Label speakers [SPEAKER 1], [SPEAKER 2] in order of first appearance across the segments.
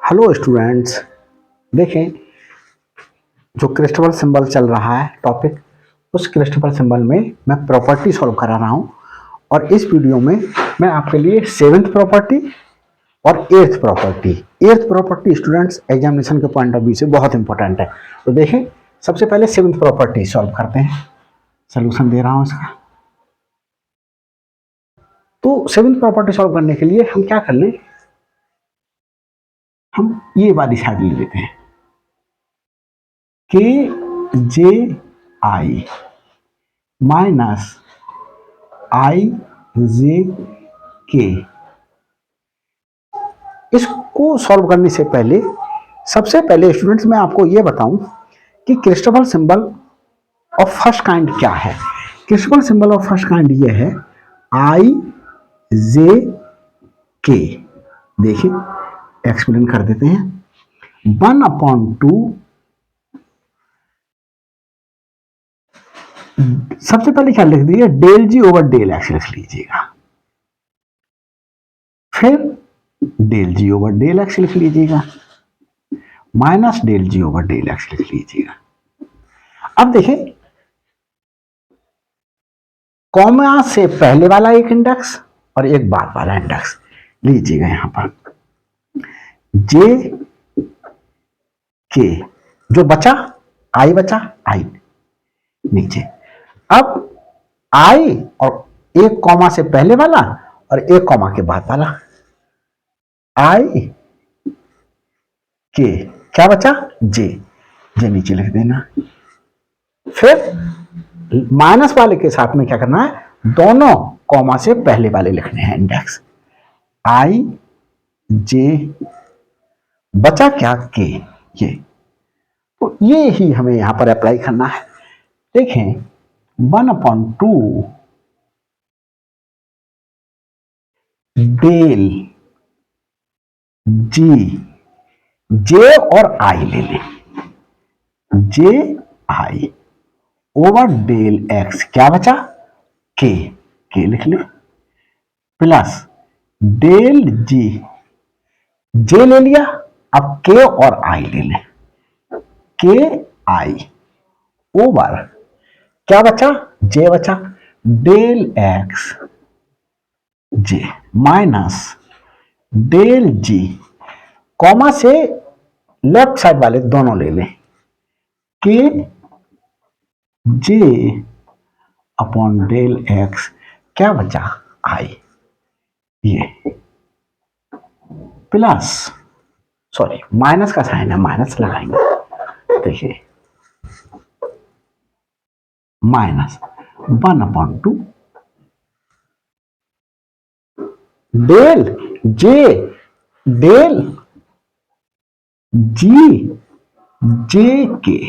[SPEAKER 1] Hello students, देखें जो Christopher symbol चल रहा है टॉपिक, उस क्रिस्टोफर सिंबल में मैं प्रॉपर्टी सॉल्व करा रहा हूँ। और इस वीडियो में मैं आपके लिए सेवेंथ प्रॉपर्टी और एट्थ प्रॉपर्टी स्टूडेंट्स एग्जामिनेशन के पॉइंट ऑफ व्यू से बहुत इंपॉर्टेंट है। तो देखें, सबसे पहले सेवेंथ प्रॉपर्टी सॉल्व करते हैं। सोल्यूशन दे रहा हूँ इसका। तो सेवेंथ प्रॉपर्टी सॉल्व करने के लिए हम क्या कर लें, हम ये वाली साइड ले लेते हैं, के जे आई माइनस आई जे के। इसको सॉल्व करने से पहले सबसे पहले स्टूडेंट्स मैं आपको यह बताऊं कि Christopher symbol of first kind क्या है। Christopher symbol of first kind ये है आई जे के। देखिए एक्सप्लेन कर देते हैं। 1/2 सबसे पहले क्या लिख दिए, डेल जी ओवर डेल एक्स लिख लीजिएगा, फिर डेल जी ओवर डेल एक्स लिख लीजिएगा, माइनस डेल जी ओवर डेल एक्स लिख लीजिएगा। अब देखिए, कॉमा से पहले वाला एक इंडेक्स और एक बाद वाला इंडेक्स लीजिएगा। यहां पर जे के जो बचा, आई बचा, आई नीचे। अब आई और एक कॉमा से पहले वाला और एक कॉमा के बाद वाला, आई के क्या बचा, जे, जे नीचे लिख देना। फिर माइनस वाले के साथ में क्या करना है, दोनों कॉमा से पहले वाले लिखने हैं इंडेक्स, आई जे, बचा क्या, के। ये तो ये ही हमें यहां पर अप्लाई करना है। देखें 1/2 डेल जी, जे और आई ले लें, जे आई ओवर डेल एक्स क्या बचा, के लिख ले, प्लस डेल जी, जे ले लिया, अब के और आई ले लें, के आई ओवर क्या बचा, जे बचा, डेल एक्स जे माइनस डेल जी, कॉमा से लेफ्ट साइड वाले दोनों ले लें, के जे अपॉन डेल एक्स क्या बचा, आई, ये प्लस, सॉरी माइनस का साइन है, माइनस लगाएंगे। देखिए माइनस 1/2 डेल जे, डेल जी जे के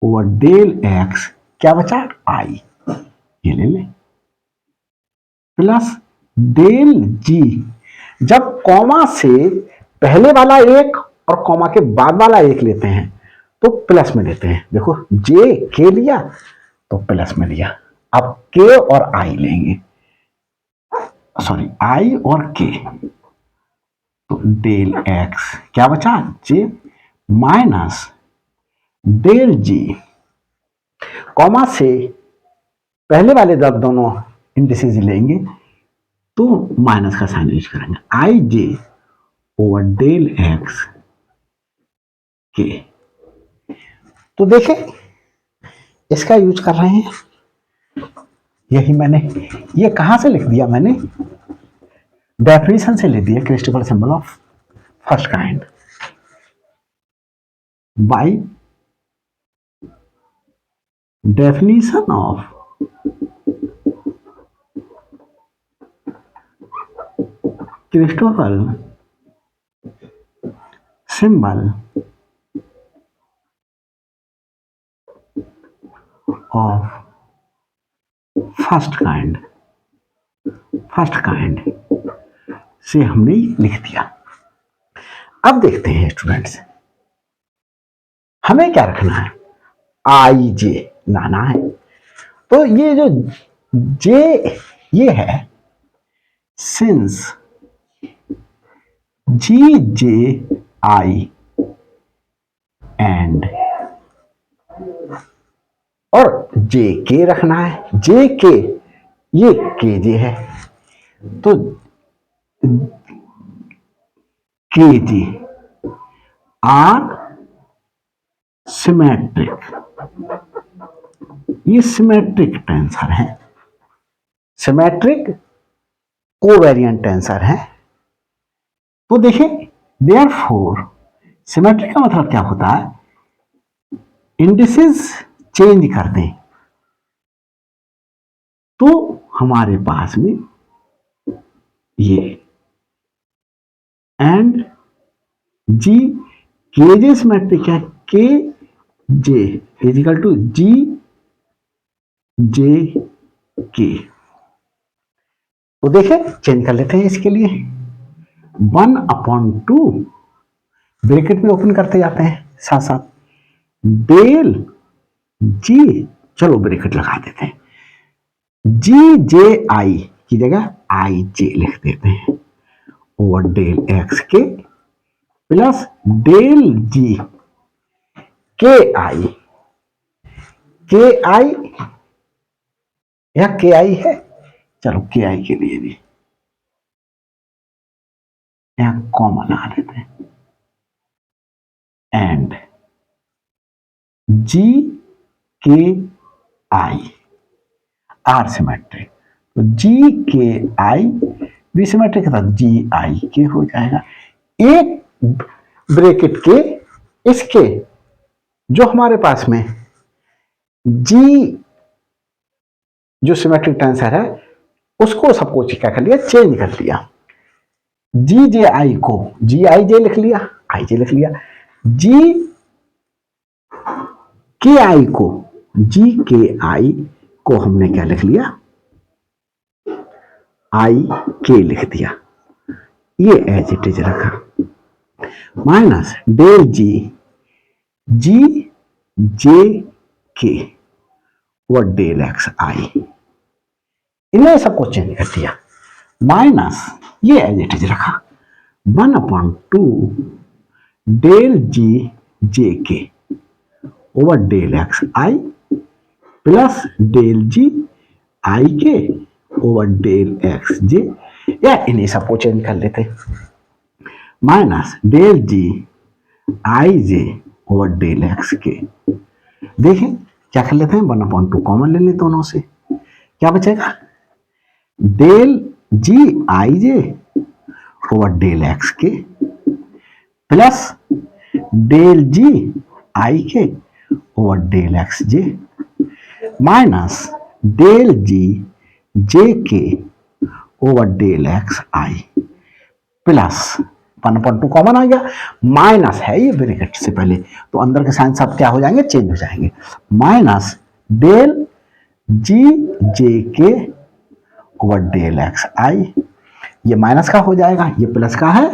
[SPEAKER 1] ओवर डेल एक्स क्या बचा, आई, ये ले ले, प्लस डेल जी, जब कॉमा से पहले वाला एक और कॉमा के बाद वाला एक लेते हैं तो प्लस में लेते हैं। देखो जे के लिया तो प्लस में लिया, अब के और आई लेंगे, सॉरी आई और के, तो डेल एक्स क्या बचा, जे माइनस डेल जी, कॉमा से पहले वाले जब दोनों इंडिसेज लेंगे तो माइनस का साइन यूज करेंगे, आई जे ओवर डेल एक्स के। तो देखें इसका यूज कर रहे हैं, यही मैंने, ये कहां से लिख दिया मैंने, डेफिनेशन से ले दिया Christopher symbol of first kind by definition of Christopher symbol of first kind से हमने लिख दिया। अब देखते हैं स्टूडेंट्स, हमें क्या रखना है, आई जे लाना है। तो ये जो जे ये है, since ji J I and, और जे के रखना है, जे के, ये के जे है तो के जे आर सिमेट्रिक, ये सिमेट्रिक टेंसर है, सिमेट्रिक कोवेरिएंट टेंसर है। तो देखें देयरफॉर सिमेट्रिक का मतलब क्या होता है, इंडिसेस चेंज कर दें तो हमारे पास में ये एंड जी के जे सिमेट्रिक है, के जे इजिकल टू जी जे के। तो देखें चेंज कर लेते हैं इसके लिए, 1/2 ब्रैकेट में ओपन करते जाते हैं साथ साथ, डेल जी, चलो ब्रैकेट लगा देते हैं, जी जे आई की जगह आई जे लिख देते हैं ओवर डेल एक्स के प्लस डेल जी के आई या के आई है, चलो के आई के लिए भी यहां कॉमन लगा लेते हैं, एंड जी के आई आर सिमेट्रिक, तो जी के आई बी सिमेट्रिक था, जी आई के हो जाएगा। एक ब्रैकेट के इसके जो हमारे पास में जी जो सिमेट्रिक टेंसर है उसको सबको क्या कर लिया, चेंज कर लिया, जी जे आई को जी आई जे लिख लिया, आई जे लिख लिया, जी के आई को जी के आई को हमने क्या लिख लिया, आई के लिख दिया, ये एज इट इज रखा, माइनस डेल जी जी जे के और डेल एक्स आई, इन्हें सबको चेंज कर दिया, माइनस ये एज इट इज रखा, 1/2 डेल जी जे के ओवर डेल एक्स आई प्लस डेल जी आई के ओवर डेल एक्स जे, या इन्हें सबको चेंज कर लेते, माइनस डेल जी आई जे ओवर डेल एक्स के, देखें क्या कर लेते हैं, 1/2 कॉमन ले लें दोनों से, क्या बचेगा, डेल जी आई जे ओवर डेल एक्स के प्लस डेल जी आई के ओवर डेल एक्स जे माइनस डेल जी जे के ओवर डेल एक्स आई प्लस 1/2 कॉमन आ गया, माइनस है ये ब्रैकेट से पहले तो अंदर के साइन सब क्या हो जाएंगे, चेंज हो जाएंगे, माइनस डेल जी जे के ओवर डेल एक्स आई, ये माइनस का हो जाएगा, ये प्लस का है,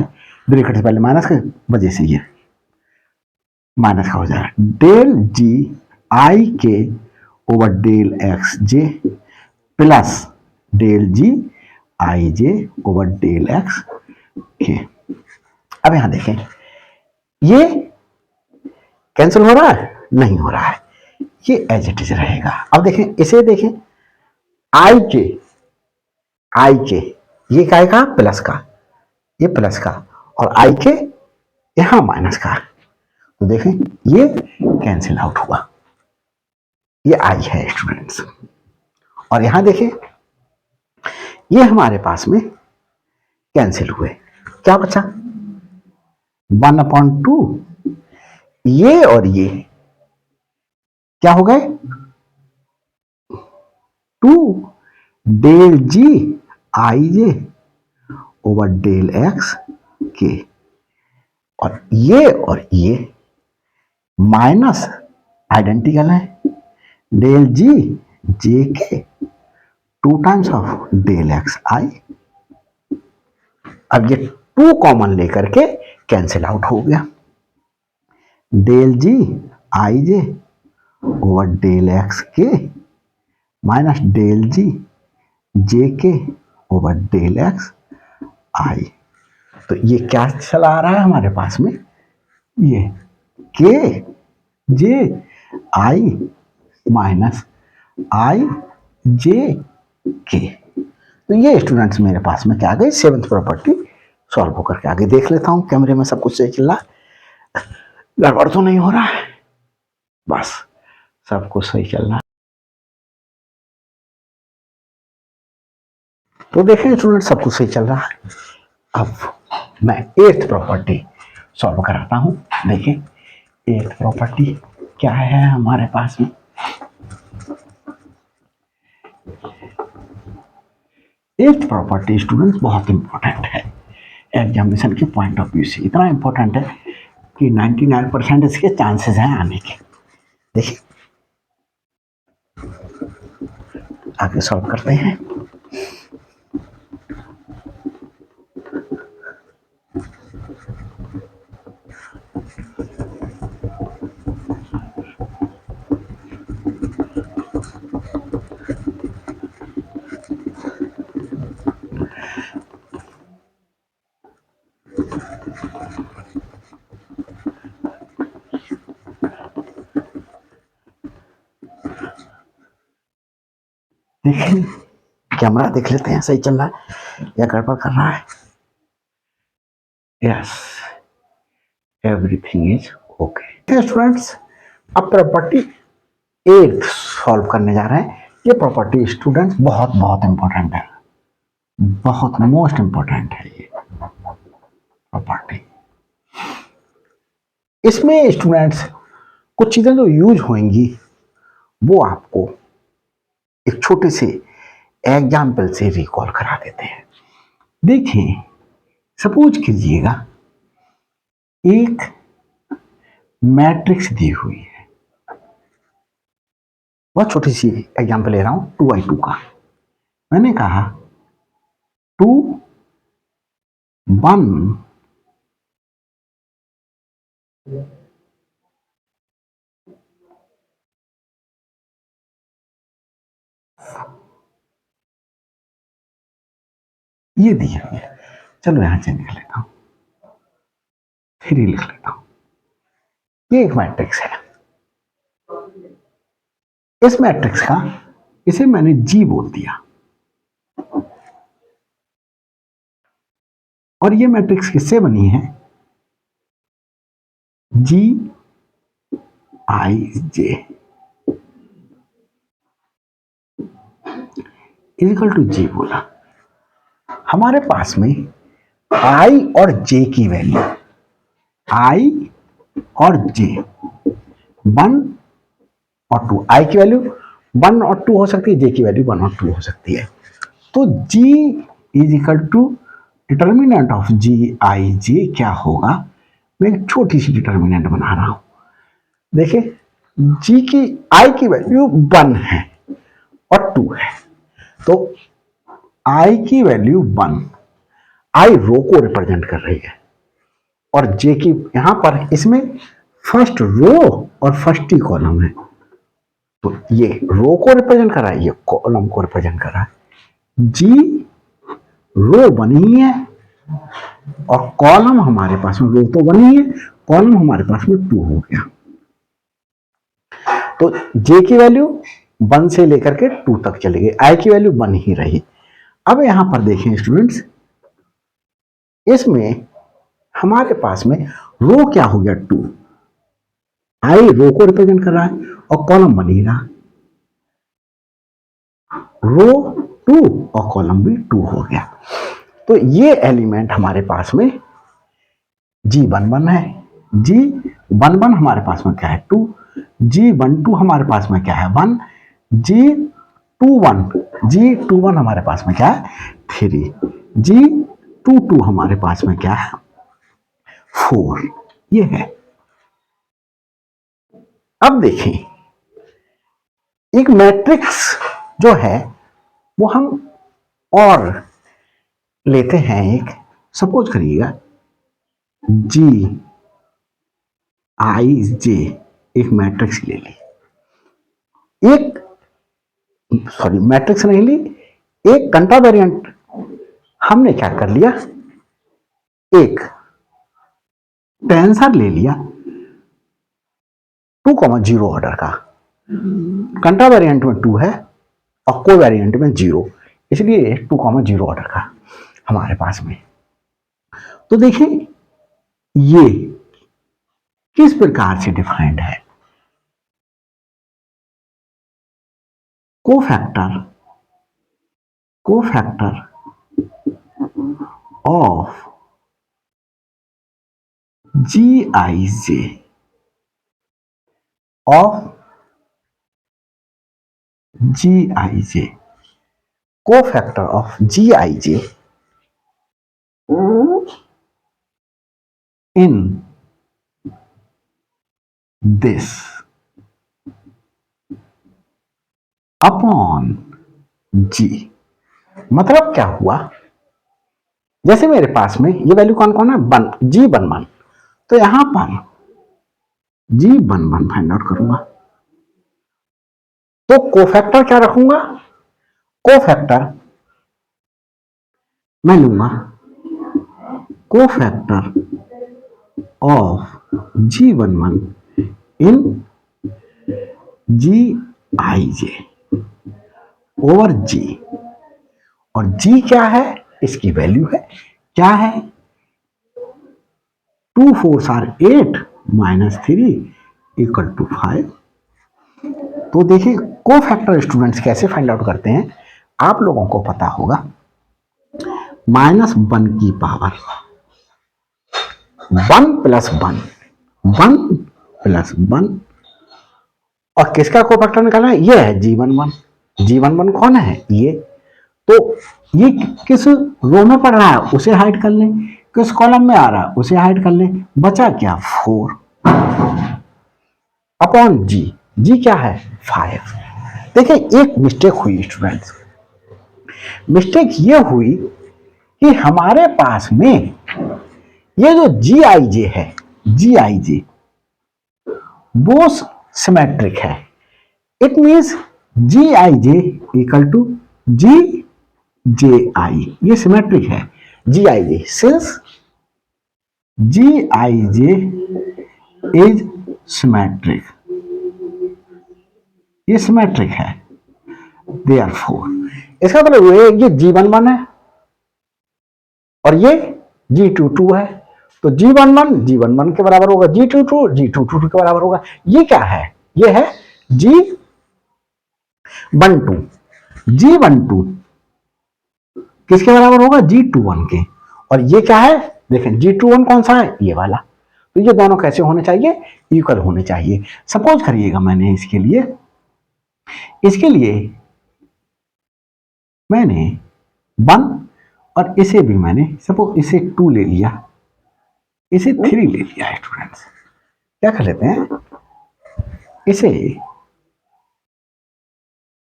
[SPEAKER 1] ब्रैकेट से पहले माइनस के वजह से ये माइनस का हो जाएगा, डेल जी आई के ओवर डेल एक्स जे प्लस डेल जी आई जे ओवर डेल एक्स के। अब यहां देखें ये कैंसिल हो रहा है, नहीं हो रहा है, ये एज इट इज रहेगा। अब देखें इसे देखें, आई के ये क्या का, प्लस का, ये प्लस का, और आई के यहां माइनस का, तो देखें ये कैंसिल आउट हुआ, ये आई है स्टूडेंट्स, और यहां देखें ये हमारे पास में कैंसिल हुए, क्या बचा 1/2, ये और ये क्या हो गए 2 डेल जी आई जे ओवर डेल एक्स के, और ये माइनस आइडेंटिकल है, डेल जी जे के 2 टाइम्स ऑफ डेल एक्स आई, अब ये 2 कॉमन लेकर के कैंसिल आउट हो गया, डेल जी आई जे ओवर डेल एक्स के माइनस डेल जी जे के ओवर डेल एक्स आई, तो ये क्या चला आ रहा है हमारे पास में, ये के जे आई माइनस आई जे के। तो ये स्टूडेंट्स मेरे पास में क्या आ गई, सेवंथ प्रॉपर्टी सॉल्व होकर के आगे देख लेता हूं कैमरे में सब कुछ सही चल रहा है, गड़बड़ तो नहीं हो रहा है, बस सब कुछ सही चल रहा है। तो देखें स्टूडेंट सब कुछ सही चल रहा है। अब मैं एट्थ प्रॉपर्टी सॉल्व कराता हूं। देखिए एट्थ प्रॉपर्टी क्या है हमारे पास में, एट्थ प्रॉपर्टी स्टूडेंट्स बहुत इंपॉर्टेंट है एग्जामिनेशन के पॉइंट ऑफ व्यू से, इतना इंपॉर्टेंट है कि 99% इसके चांसेस हैं आने के। देखिए आगे सॉल्व करते हैं। देखिए कैमरा देख लेते हैं सही चल रहा है या गड़बड़ कर रहा है। Yes everything is okay. Students अब प्रॉपर्टी एट्थ सॉल्व करने जा रहे हैं। ये प्रॉपर्टी स्टूडेंट्स बहुत बहुत इंपॉर्टेंट है, बहुत मोस्ट इंपॉर्टेंट है ये प्रॉपर्टी। इसमें स्टूडेंट्स कुछ चीजें जो यूज होंगी वो आपको एक छोटे से एग्जाम्पल से रिकॉल करा देते हैं। देखिए सपोज कीजिएगा एक मैट्रिक्स दी हुई है, बहुत छोटी सी एग्जाम्पल ले रहा हूं 2x2 का। मैंने कहा 2 1 ये दी हुई है, चलो यहां चेंज कर लेता हूं, 3 लिख लेता हूं। ये एक मैट्रिक्स है, इस मैट्रिक्स का इसे मैंने जी बोल दिया और ये मैट्रिक्स किससे बनी है, जी आई जे इक्वल टू जी बोला। हमारे पास में आई और जे की वैल्यू, आई और जे 1 और 2, आई की वैल्यू 1 और 2 हो सकती है, जे की वैल्यू 1 और 2 हो सकती है। तो G is equal to determinant of G I J क्या होगा, मैं एक छोटी सी डिटर्मिनेंट बना रहा हूं। देखिए G की I की वैल्यू 1 है और 2 है, तो I की वैल्यू 1, I रो को रिप्रेजेंट कर रही है और J की यहां पर इसमें फर्स्ट रो और फर्स्ट ही कॉलम है, तो ये रो को रिप्रेजेंट कर रहा है, ये कॉलम को रिप्रेजेंट कर रहा है। जी रो बनी है और कॉलम हमारे पास में, रो तो बनी है, कॉलम हमारे पास में 2 हो गया। तो जे की वैल्यू 1 से लेकर के 2 तक चली गई, आई की वैल्यू 1 ही रही। अब यहां पर देखें स्टूडेंट्स, इसमें हमारे पास में रो क्या हो गया 2, आई रो को रिप्रेजेंट कर रहा है और कॉलम बन ही रहा, रो 2 और कॉलम भी 2 हो गया। तो ये एलिमेंट हमारे पास में G11 है, G11 हमारे पास में क्या है 2, G12 हमारे पास में क्या है 1, G21 हमारे पास में क्या है 3, G22 हमारे पास में क्या है 4, ये है। अब देखें एक मैट्रिक्स जो है वो हम और लेते हैं, एक सपोज करिएगा जी आई जे एक मैट्रिक्स ले ली, एक सॉरी मैट्रिक्स नहीं ली, एक कंट्रावेरिएंट हमने क्या कर लिया, एक टेंसर ले लिया 2,0 ऑर्डर का, कंट्रा वेरिएंट में 2 है और को वेरिएंट में 0, इसलिए 2,0 ऑर्डर का हमारे पास में। तो देखिए ये किस प्रकार से डिफाइंड है। Cofactor of GIJ of GIJ, cofactor of GIJ in this upon G। मतलब क्या हुआ, जैसे मेरे पास में ये वैल्यू कौन कौन है, G11, तो यहां पर G11 फाइंड आउट करूंगा, तो कोफैक्टर क्या रखूंगा, कोफैक्टर मैं लूंगा cofactor of G11 in GIJ over G, और G क्या है, इसकी वैल्यू है, क्या है 2 4 are 8 -3 = 5। तो देखिए कोफैक्टर स्टूडेंट्स कैसे फाइंड आउट करते हैं, आप लोगों को पता होगा, -1 की पावर 1 + 1 1 + 1, और किसका कोफैक्टर निकालना है, ये है G11 कौन है ये, तो ये किस रो में पड़ रहा है उसे हाइड कर लें, किस कॉलम में आ रहा है उसे हाइड कर लें, बचा क्या 4 अपॉन G क्या है 5। देखिए एक मिस्टेक हुई स्टूडेंट्स, मिस्टेक ये हुई कि हमारे पास में ये जो GIJ है, GIJ वो सिमेट्रिक है, इट मींस GIJ = GJI, ये सिमेट्रिक है GIJ, since GIJ is symmetric, ये सिमेट्रिक है, देयरफॉर इसका मतलब ये G11 है और ये G22 है, तो G11 के बराबर होगा, G22 के बराबर होगा, ये क्या है, ये है G12 किसके बराबर होगा, G21 के, और ये क्या है, देखें G21 कौन सा है, ये वाला, तो ये दोनों कैसे होने चाहिए, इक्वल होने चाहिए। सपोज करिएगा मैंने इसके लिए मैंने 1 और इसे भी मैंने सपोज इसे 2 ले लिया, इसे 3 ले लिया, स्टूडेंट्स क्या कर लेते हैं, इसे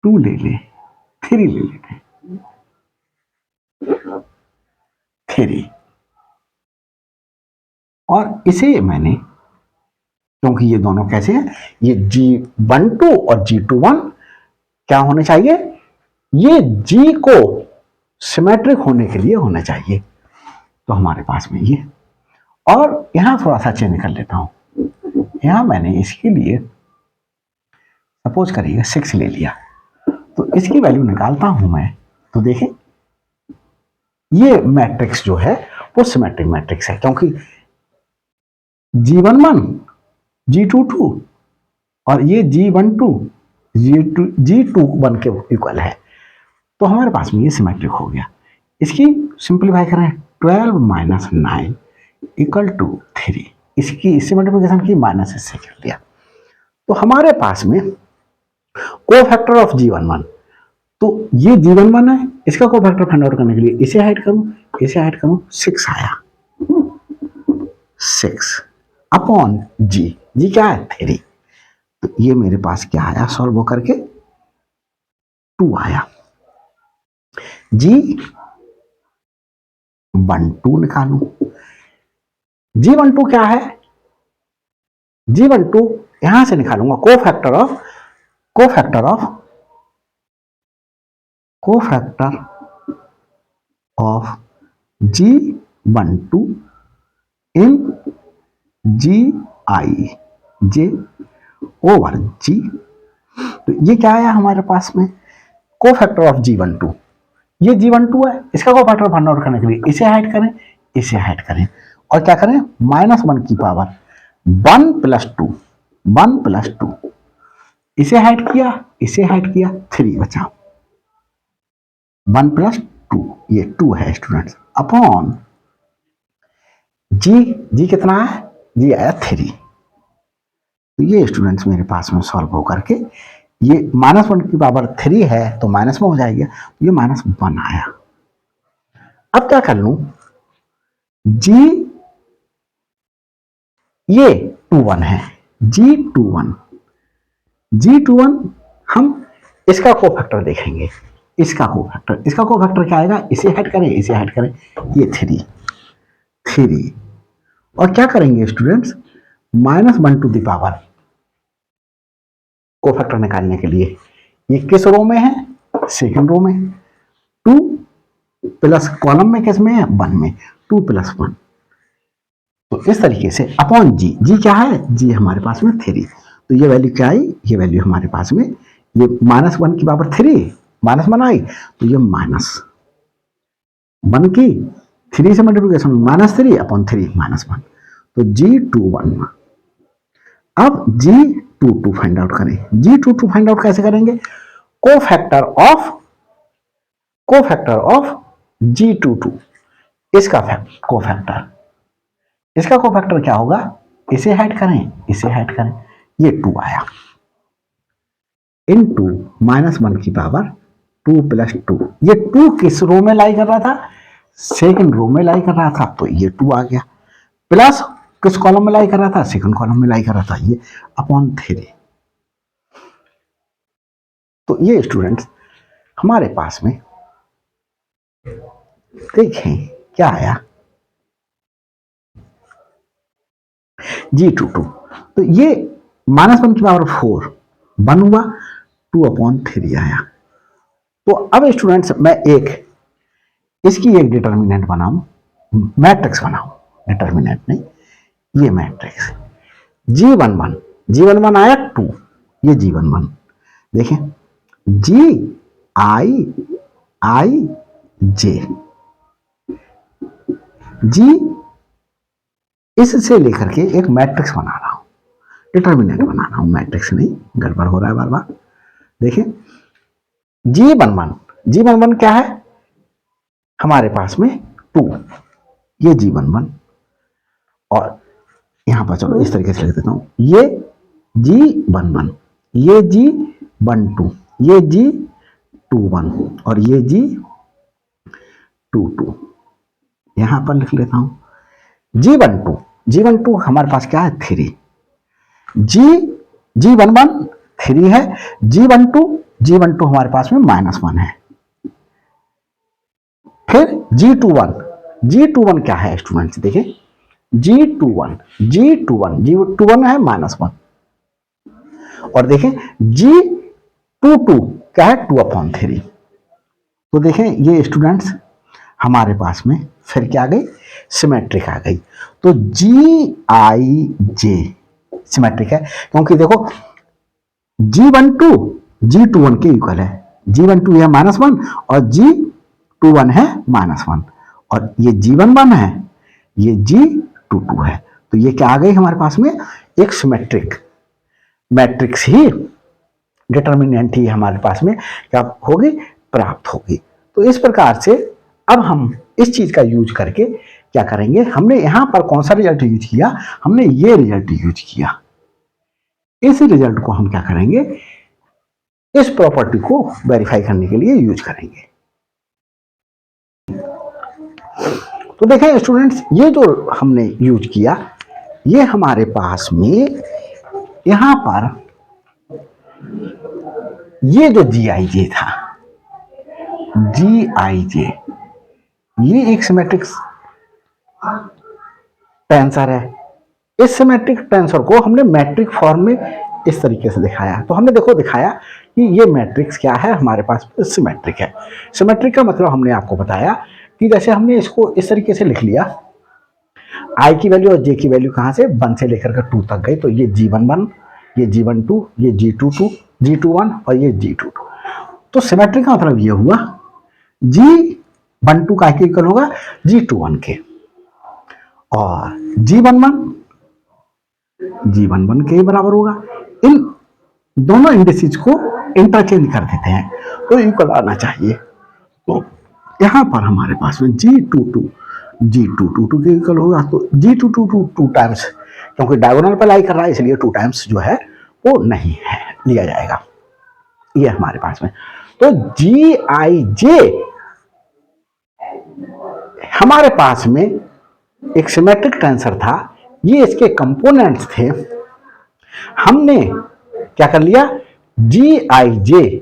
[SPEAKER 1] 2 ले ले 3 ले लेते हैं, 3, और इसे मैंने, क्योंकि ये दोनों कैसे हैं, ये G12 और G21 क्या होने चाहिए, ये G को सिमेट्रिक होने के लिए होना चाहिए, तो हमारे पास में ये, और यहां थोड़ा सा चेंज कर लेता हूं, यहां मैंने इसके लिए सपोज करिए 6 ले लिया, तो इसकी वैल्यू निकालता हूं मैं, तो देखें ये मैट्रिक्स जो है वो सिमेट्रिक मैट्रिक्स है, क्योंकि G11 G22 और ये G12 G21 के इक्वल है, तो हमारे पास में ये सिमेट्रिक हो गया। इसकी सिंप्लीफाई करें, 12 - 9 = 3, इसकी इससे मल्टीप्लिकेशन की माइनस इससे कर दिया, तो हमारे पास में कोफैक्टर ऑफ G11, तो ये G11 है, इसका कोफैक्टर फाइंड आउट करने के लिए इसे हाइड करूं 6 आया, 6 अपॉन G क्या है 3, तो ये मेरे पास क्या आया, सॉल्व होकर के 2 आया। G12 निकालू, G12 क्या है, G12 यहां से निकालूंगा cofactor of G12 in G I J over G. तो ये क्या आया हमारे पास में, कोफैक्टर ऑफ G12। ये G12 है, इसका कोफैक्टर फाइंड आउट करने के लिए इसे हाइड करें, इसे हाइड करें और क्या करें, -1 की पावर 1 + 2, 1 + 2, इसे हाइड किया, इसे हाइड किया, 3 बचा। 1 + 2, ये 2 है स्टूडेंट्स, अपॉन जी कितना है, जी आया 3। तो ये स्टूडेंट्स मेरे पास में सॉल्व हो करके ये -1 की पावर 3 है तो माइनस में हो जाएगा, तो ये -1 आया। अब क्या कर लूं, जी ये 21 है, G21 हम इसका कोफैक्टर देखेंगे, इसका कोफैक्टर क्या आएगा, इसे हट करें, इसे हट करें, ये 3 और क्या करेंगे students, -1 to the power cofactor निकालने के लिए ये किस रो में है, सेकंड रो में, 2 प्लस कॉलम में किस में है, 1 में, 2 + 1। तो इस तरीके से अपॉन जी क्या है, जी हमारे पास में 3। तो ये वैल्यू क्या आई, ये वैल्यू हमारे पास में ये -1 की पावर 3 -1 आई, तो ये -1 की 3 से मल्टीप्लिकेशन -3 अपॉन 3 -1, तो G21। अब G22 फाइंड आउट करें, G22 फाइंड आउट कैसे करेंगे, कोफैक्टर ऑफ G22, इसका कोफैक्टर क्या होगा, इसे ऐड करें, इसे ऐड करें, ये 2 आया, इनटू -1 की पावर 2 + 2। ये 2 किस रो में लाई कर रहा था, सेकंड रो में लाई कर रहा था, तो ये 2 आ गया, प्लस किस कॉलम में लाई कर रहा था, सेकंड कॉलम में लाई कर रहा था, ये अपॉन 3। तो ये स्टूडेंट्स हमारे पास में देखें क्या आया, G22। तो ये -1 की पावर 4 1 हुआ, 2/3 आया। तो अब स्टूडेंट्स मैं इसकी एक डिटर्मिनेंट बनाऊं, मैट्रिक्स बनाऊं, डिटर्मिनेंट नहीं, ये मैट्रिक्स G11 आया 2, ये G11 देखें, G इससे लेकर के एक मैट्रिक्स बना रहा हूं, डिटर्मिनेंट बना रहा हूं, मैट्रिक्स नहीं, गड़बड़ हो रहा है बार बार। देखिए G11 क्या है हमारे पास में 2, ये G11 और यहां पर चलो इस तरीके से लिख देता हूं, ये G11, ये G12, ये G21 और ये G22, यहां पर लिख लेता हूं G12 हमारे पास क्या है 3, G11 3 है, G12 हमारे पास में -1 है। फिर G21 क्या है स्टूडेंट्स, देखिए G21 है -1 और देखें G22 क्या है 2/3। तो देखें ये स्टूडेंट्स हमारे पास में फिर क्या आ गई, सिमेट्रिक आ गई। तो Gij सिमेट्रिक है, क्योंकि देखो G21 के इक्वल है, G12 है -1 और G21 है -1 और ये G11 है, ये G22 है। तो ये क्या आ गई हमारे पास में, एक सिमेट्रिक मैट्रिक्स ही, डिटर्मिनेंट ही हमारे पास में क्या होगी, प्राप्त होगी। तो इस प्रकार से अब हम इस चीज का यूज करके क्या करेंगे, हमने यहां पर कौन सा रिजल्ट यूज किया, हमने ये रिजल्ट यूज किया। इस रिजल्ट को हम क्या करेंगे, इस प्रॉपर्टी को वेरीफाई करने के लिए यूज करेंगे। तो देखें स्टूडेंट्स, ये जो हमने यूज किया, ये हमारे पास में यहां पर ये जो Gij था, Gij ये एक सिमेट्रिक टेंसर है। इस सिमेट्रिक टेंसर को हमने मैट्रिक फॉर्म में इस तरीके से दिखाया। तो हमने देखो दिखाया कि ये मैट्रिक्स क्या है, हमारे पास सिमेट्रिक है। सिमेट्रिक का मतलब हमने आपको बताया कि जैसे हमने इसको इस तरीके से लिख लिया, आई की वैल्यू और जे की वैल्यू कहाँ से 1 से लेकर के 2 तक गई, तो ये G11, ये G12, ये G22, G21 और ये G22। तो सिमेट्रिक का मतलब ये हुआ G12 का इक्वल होगा G21 के, और G11 के बराबर होगा। इन दोनों इंडिसेज को इंटरचेंज कर देते हैं तो इक्वल आना चाहिए। तो यहां पर हमारे पास में G22 के इक्वल होगा, तो G22 टू टाइम्स, क्योंकि डायगोनल पर लाई कर रहा है इसलिए 2 टाइम्स जो है वो नहीं है, लिया जाएगा। ये हमारे पास में, तो Gij हमारे पास में एक सिमेट्रिक टेंसर था, ये इसके कंपोनेंट्स थे। हमने क्या कर लिया, Gij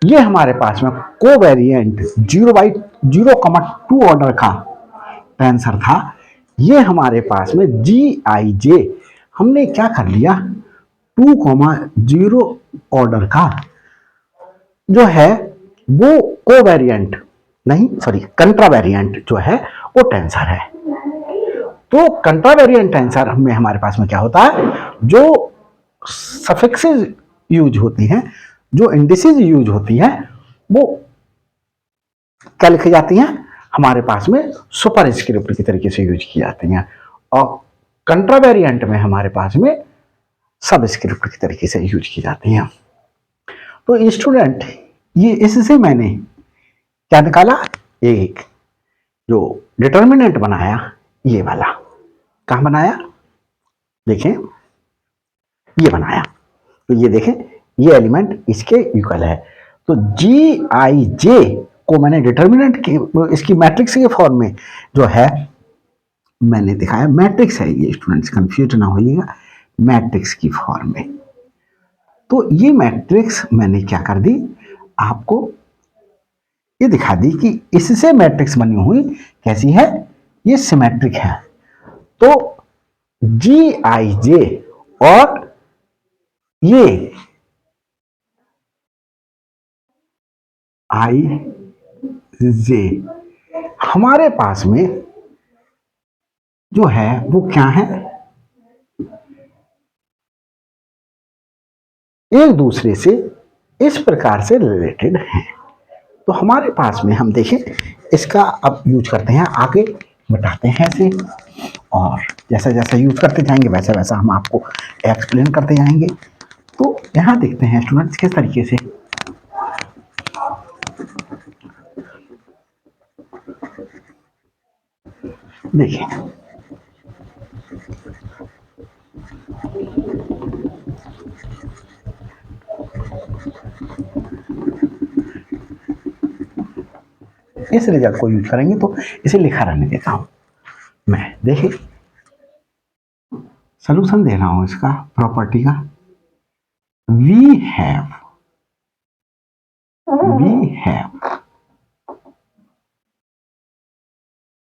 [SPEAKER 1] ये हमारे पास में कोवेरिएंट 0/0,2 ऑर्डर का टेंसर था। ये हमारे पास में Gij हमने क्या कर लिया, 2,0 ऑर्डर का जो है वो कोवेरिएंट नहीं, सॉरी, कंट्रावेरिएंट जो है वो टेंसर है। तो कंट्रावेरिएंट टेंसर में हमारे पास में क्या होता है, जो सफिक्सेस यूज होती हैं, जो इंडिसेस यूज होती हैं, वो क्या लिखी जाती हैं, हमारे पास में सुपरस्क्रिप्ट की तरीके से यूज की जाती हैं, और कंट्रावेरिएंट में हमारे पास में सबस्क्रिप्ट की तरीके से यूज की जाती हैं। तो स्टूडेंट, ये इससे मैंने क्या निकाला, एक जो डिटर्मिनेंट बनाया, ये वाला कहां बनाया, देखें ये बनाया, तो ये देखें ये एलिमेंट इसके इक्वल है। तो Gij को मैंने डिटर्मिनेंट की, इसकी मैट्रिक्स के फॉर्म में जो है मैंने दिखाया, मैट्रिक्स है ये, स्टूडेंट्स कंफ्यूज ना होइएगा, मैट्रिक्स की फॉर्म में। तो ये मैट्रिक्स मैंने क्या कर दी, आपको ये दिखा दी कि इससे मैट्रिक्स बनी हुई कैसी है, ये सिमेट्रिक है। तो Gij और ये Ij हमारे पास में जो है वो क्या है, एक दूसरे से इस प्रकार से रिलेटेड हैं। तो हमारे पास में हम देखें, इसका अब यूज करते हैं, आगे बताते हैं ऐसे, और जैसा जैसा यूज करते जाएंगे वैसा वैसा हम आपको एक्सप्लेन करते जाएंगे। तो यहां देखते हैं स्टूडेंट्स किस तरीके से, देखिए इस रिजल्ट को यूज करेंगे, तो इसे लिखा रहने देता हूं मैं। देखिए सॉल्यूशन दे रहा हूं इसका, प्रॉपर्टी का, वी हैव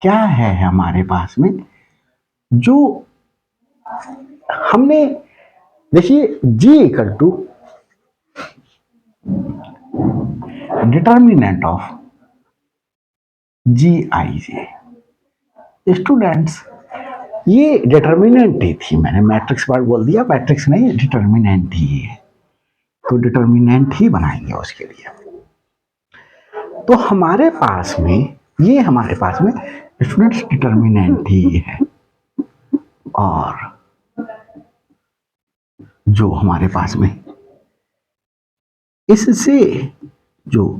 [SPEAKER 1] क्या है हमारे पास में, जो हमने देखिए G equal to determinant of Gij। Students ये डिटर्मिनेंट ही थी, मैंने मैट्रिक्स वर्ड बोल दिया, मैट्रिक्स नहीं डिटर्मिनेंट ही है, तो डिटर्मिनेंट ही बनाएंगे उसके लिए। तो हमारे पास में ये हमारे पास में स्टूडेंट्स डिटर्मिनेंट ही है, और जो हमारे पास में इससे जो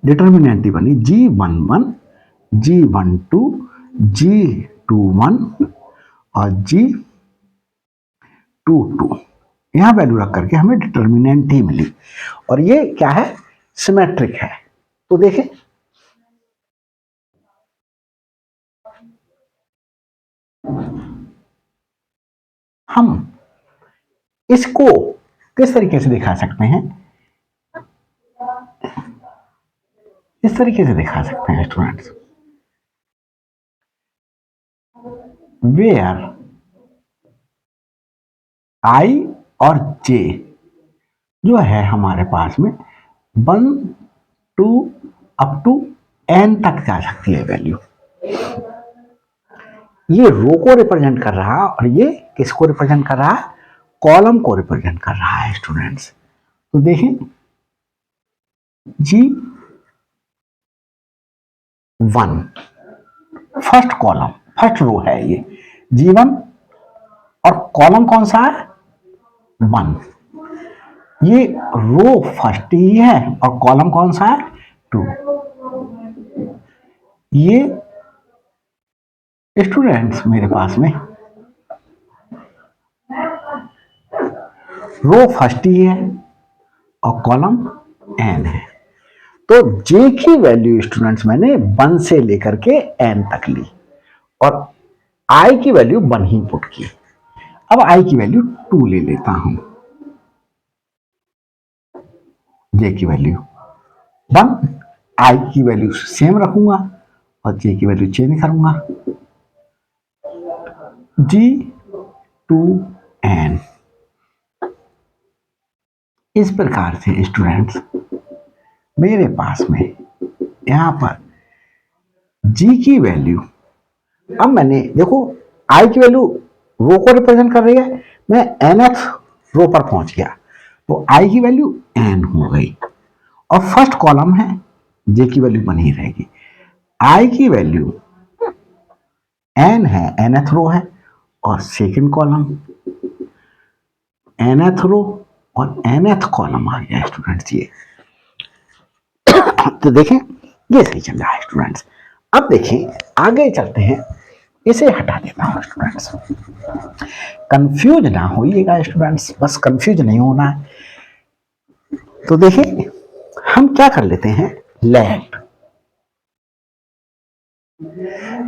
[SPEAKER 1] डिटर्मिनेंट बनी G11, G12, G21 और G22, यहां वैल्यू रख करके हमें डिटर्मिनेंट ही मिली, और ये क्या है, सिमेट्रिक है। तो देखें हम इसको किस तरीके से दिखा सकते हैं, इस तरीके से दिखा सकते हैं स्टूडेंट्स, वेयर I और J जो है हमारे पास में 1 to up to n तक जा सकती है वैल्यू। ये रो को रिप्रेजेंट कर रहा है और ये किसको रिप्रेजेंट कर रहा है, कॉलम को रिप्रेजेंट कर रहा है स्टूडेंट्स। तो देखें G1 first column first row है ये G1 और कॉलम कौन सा है 1। ये रो फर्स्ट ही है और कॉलम कौन सा है 2। ये स्टूडेंट्स मेरे पास में रो फर्स्ट ही है और कॉलम n है। तो j की वैल्यू स्टूडेंट्स मैंने 1 से लेकर के n तक ली और i की वैल्यू 1 ही पुट की। अब i की वैल्यू 2 ले लेता हूं, j की वैल्यू 1, i की वैल्यू सेम रखूंगा और j की वैल्यू चेंज करूंगा G2n। इस प्रकार से स्टूडेंट्स मेरे पास में यहां पर G की वैल्यू, अब मैंने देखो I की वैल्यू रो को रिप्रेजेंट कर रही है, मैं nth रो पर पहुंच गया तो I की वैल्यू n हो गई और फर्स्ट कॉलम है J की वैल्यू बनी रहेगी। I की वैल्यू n है, nth रो है और सेकंड कॉलम nth रो और nth कॉलम आ गया स्टूडेंट्स ये। तो देखें ये सही चल रहा है स्टूडेंट्स। अब देखें आगे चलते हैं, इसे हटा देता हूं स्टूडेंट्स, कंफ्यूज ना होइएगा स्टूडेंट्स, बस कंफ्यूज नहीं होना है। तो देखें हम क्या कर लेते हैं, लेट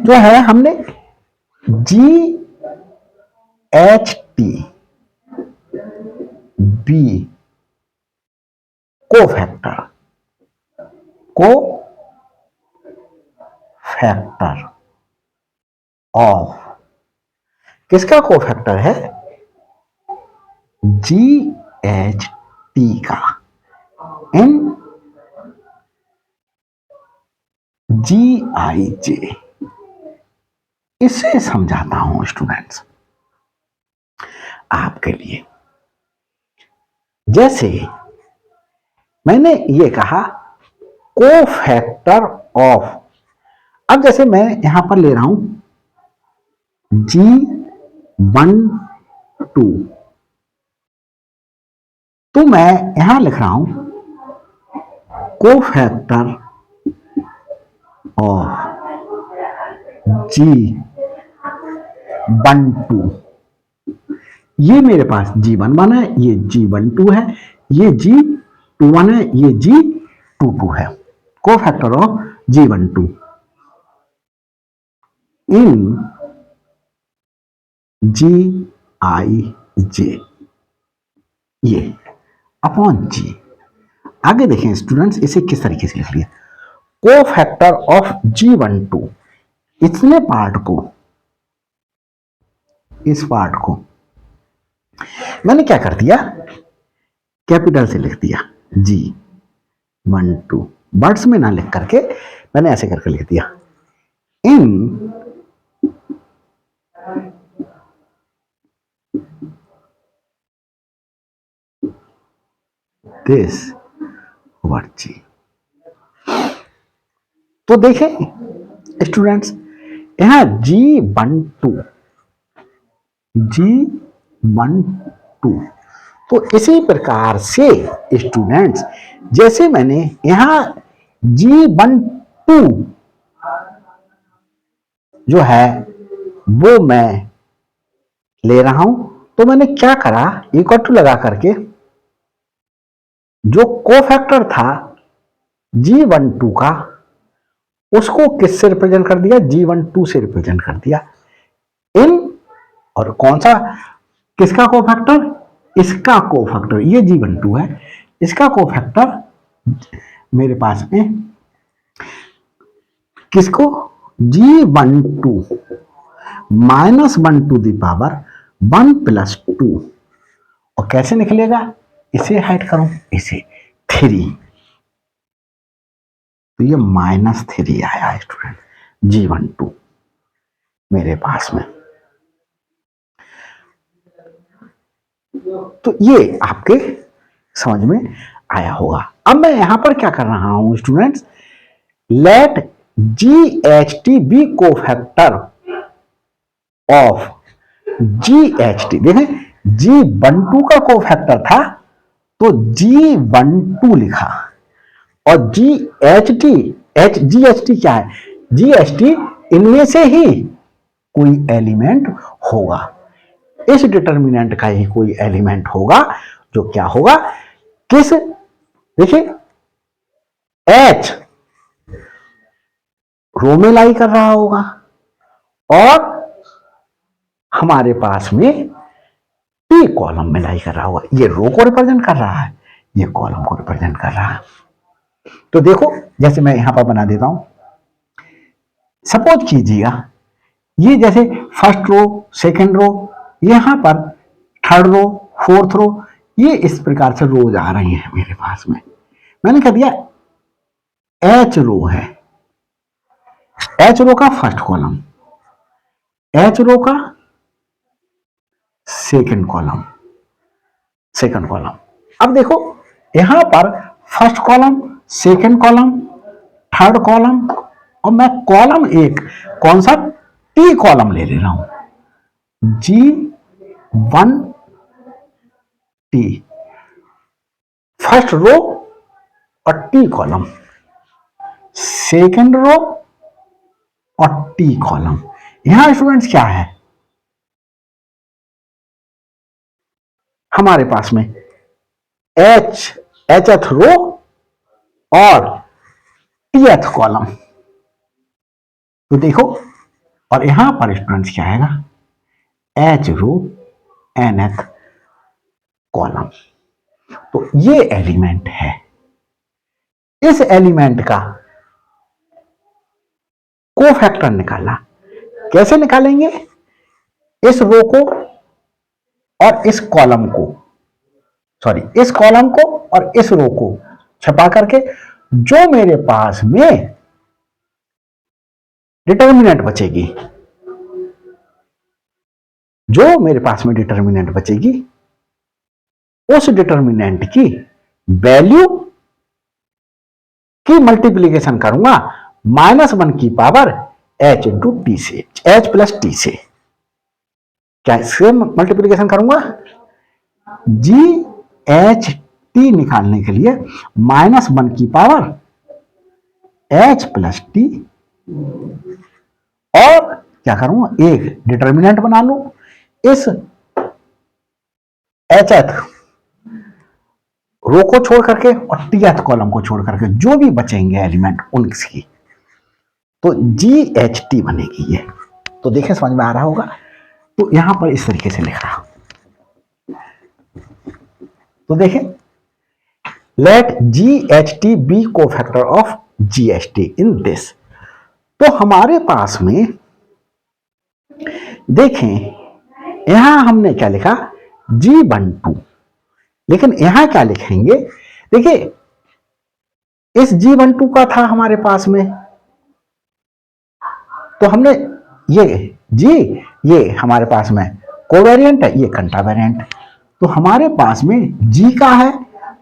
[SPEAKER 1] जो है हमने GHT B को फैक्टर ऑफ किसका को फैक्टर है, GHT का इन GIJ। इसे समझाता हूं स्टूडेंट्स आपके लिए। जैसे मैंने ये कहा को फैक्टर ऑफ, अब जैसे मैं यहां पर ले रहा हूं G12 तो मैं यहां लिख रहा हूं को फैक्टर ऑफ G12। ये मेरे पास G11 है, ये G12 है, ये G21 है, ये G22 है। को factor of G12 in GIJ ये अपॉन G। आगे देखें स्टूडेंट्स इसे किस तरीके से लिख लिया, को फैक्टर ऑफ G12 इतने पार्ट को, इस पार्ट को मैंने क्या कर दिया, कैपिटल से लिख दिया G12, वर्ड्स में ना लिख करके मैंने ऐसे करके लिख दिया इन दिस वर्ड G। तो देखें स्टूडेंट्स यहां G12 तो इसी प्रकार से स्टूडेंट्स जैसे मैंने यहां G12 जो है वो मैं ले रहा हूं, तो मैंने क्या करा, इक्वल टू लगा करके जो कोफैक्टर था G12 का उसको किससे रिप्रेजेंट कर दिया, G12 से रिप्रेजेंट कर दिया इन, और कौन सा किसका कोफैक्टर, इसका कोफैक्टर, ये G12 है, इसका कोफैक्टर मेरे पास में किसको G12 minus 1 to the power 1 plus 2, और कैसे निकलेगा, इसे हाइड करूं, इसे 3, तो ये -3 आया स्टूडेंट G12। मेरे पास में। तो ये आपके समझ में आया होगा। अब मैं यहां पर क्या कर रहा हूं students, let GHT be cofactor of GHT। देखें G12 का कोफैक्टर था तो G12 लिखा, और GHT क्या है, GHT इनमें से ही कोई एलिमेंट होगा, इस डिटर्मिनेंट का ही कोई एलिमेंट होगा जो क्या होगा, किस, देखिए H रो में लाई कर रहा होगा और हमारे पास में T कॉलम में लाई कर रहा होगा। ये रो को रिप्रेजेंट कर रहा है, ये कॉलम को रिप्रेजेंट कर रहा है। तो देखो जैसे मैं यहां पर बना देता हूं, सपोज कीजिएगा ये जैसे फर्स्ट रो, सेकंड रो, यहां पर थर्ड रो, फोर्थ रो, ये इस प्रकार से रोज आ रही हैं मेरे पास में। मैंने कह दिया H रो है, H रो का फर्स्ट कॉलम, H रो का सेकंड कॉलम, सेकंड कॉलम। अब देखो यहां पर first column, second column, third column, और मैं कॉलम एक कौन सा, T कॉलम ले रहा हूं, G1T फर्स्ट रो और T कॉलम, सेकंड रो और T कॉलम। यहां स्टूडेंट्स क्या है, हमारे पास में Hth रो और Tth कॉलम। तो देखो, और यहां पर स्टूडेंट्स क्या आएगा, H रो Nth कॉलम। तो ये एलिमेंट है, इस एलिमेंट का कोफैक्टर निकाला। कैसे निकालेंगे, इस रो को और इस कॉलम को, सॉरी इस कॉलम को और इस रो को छपा करके जो मेरे पास में डिटर्मिनेंट बचेगी, जो मेरे पास में डिटर्मिनेंट बचेगी, उस डिटर्मिनेंट की वैल्यू की मल्टीप्लीकेशन करूंगा -1 की पावर H इंटू टी से, H प्लस टी से। क्या इससे मल्टीप्लीकेशन करूंगा, GHT निकालने के लिए -1 की पावर H प्लस टी, और क्या करूंगा, एक डिटर्मिनेंट बना लू, इस HH रो को छोड़ करके और Tth कॉलम को छोड़ करके जो भी बचेंगे एलिमेंट उनकी, तो GHT बनेगी ये। तो देखें समझ में आ रहा होगा। तो यहां पर इस तरीके से लिख रहा, तो देखें let GHT be cofactor of GHT in this. तो हमारे पास में देखें यहां हमने क्या लिखा, G12, लेकिन यहां क्या लिखेंगे, देखिए इस G12 का था हमारे पास में, तो हमने ये हमारे पास में कोवेरिएंट है, ये कंट्रावेरिएंट। तो हमारे पास में G का है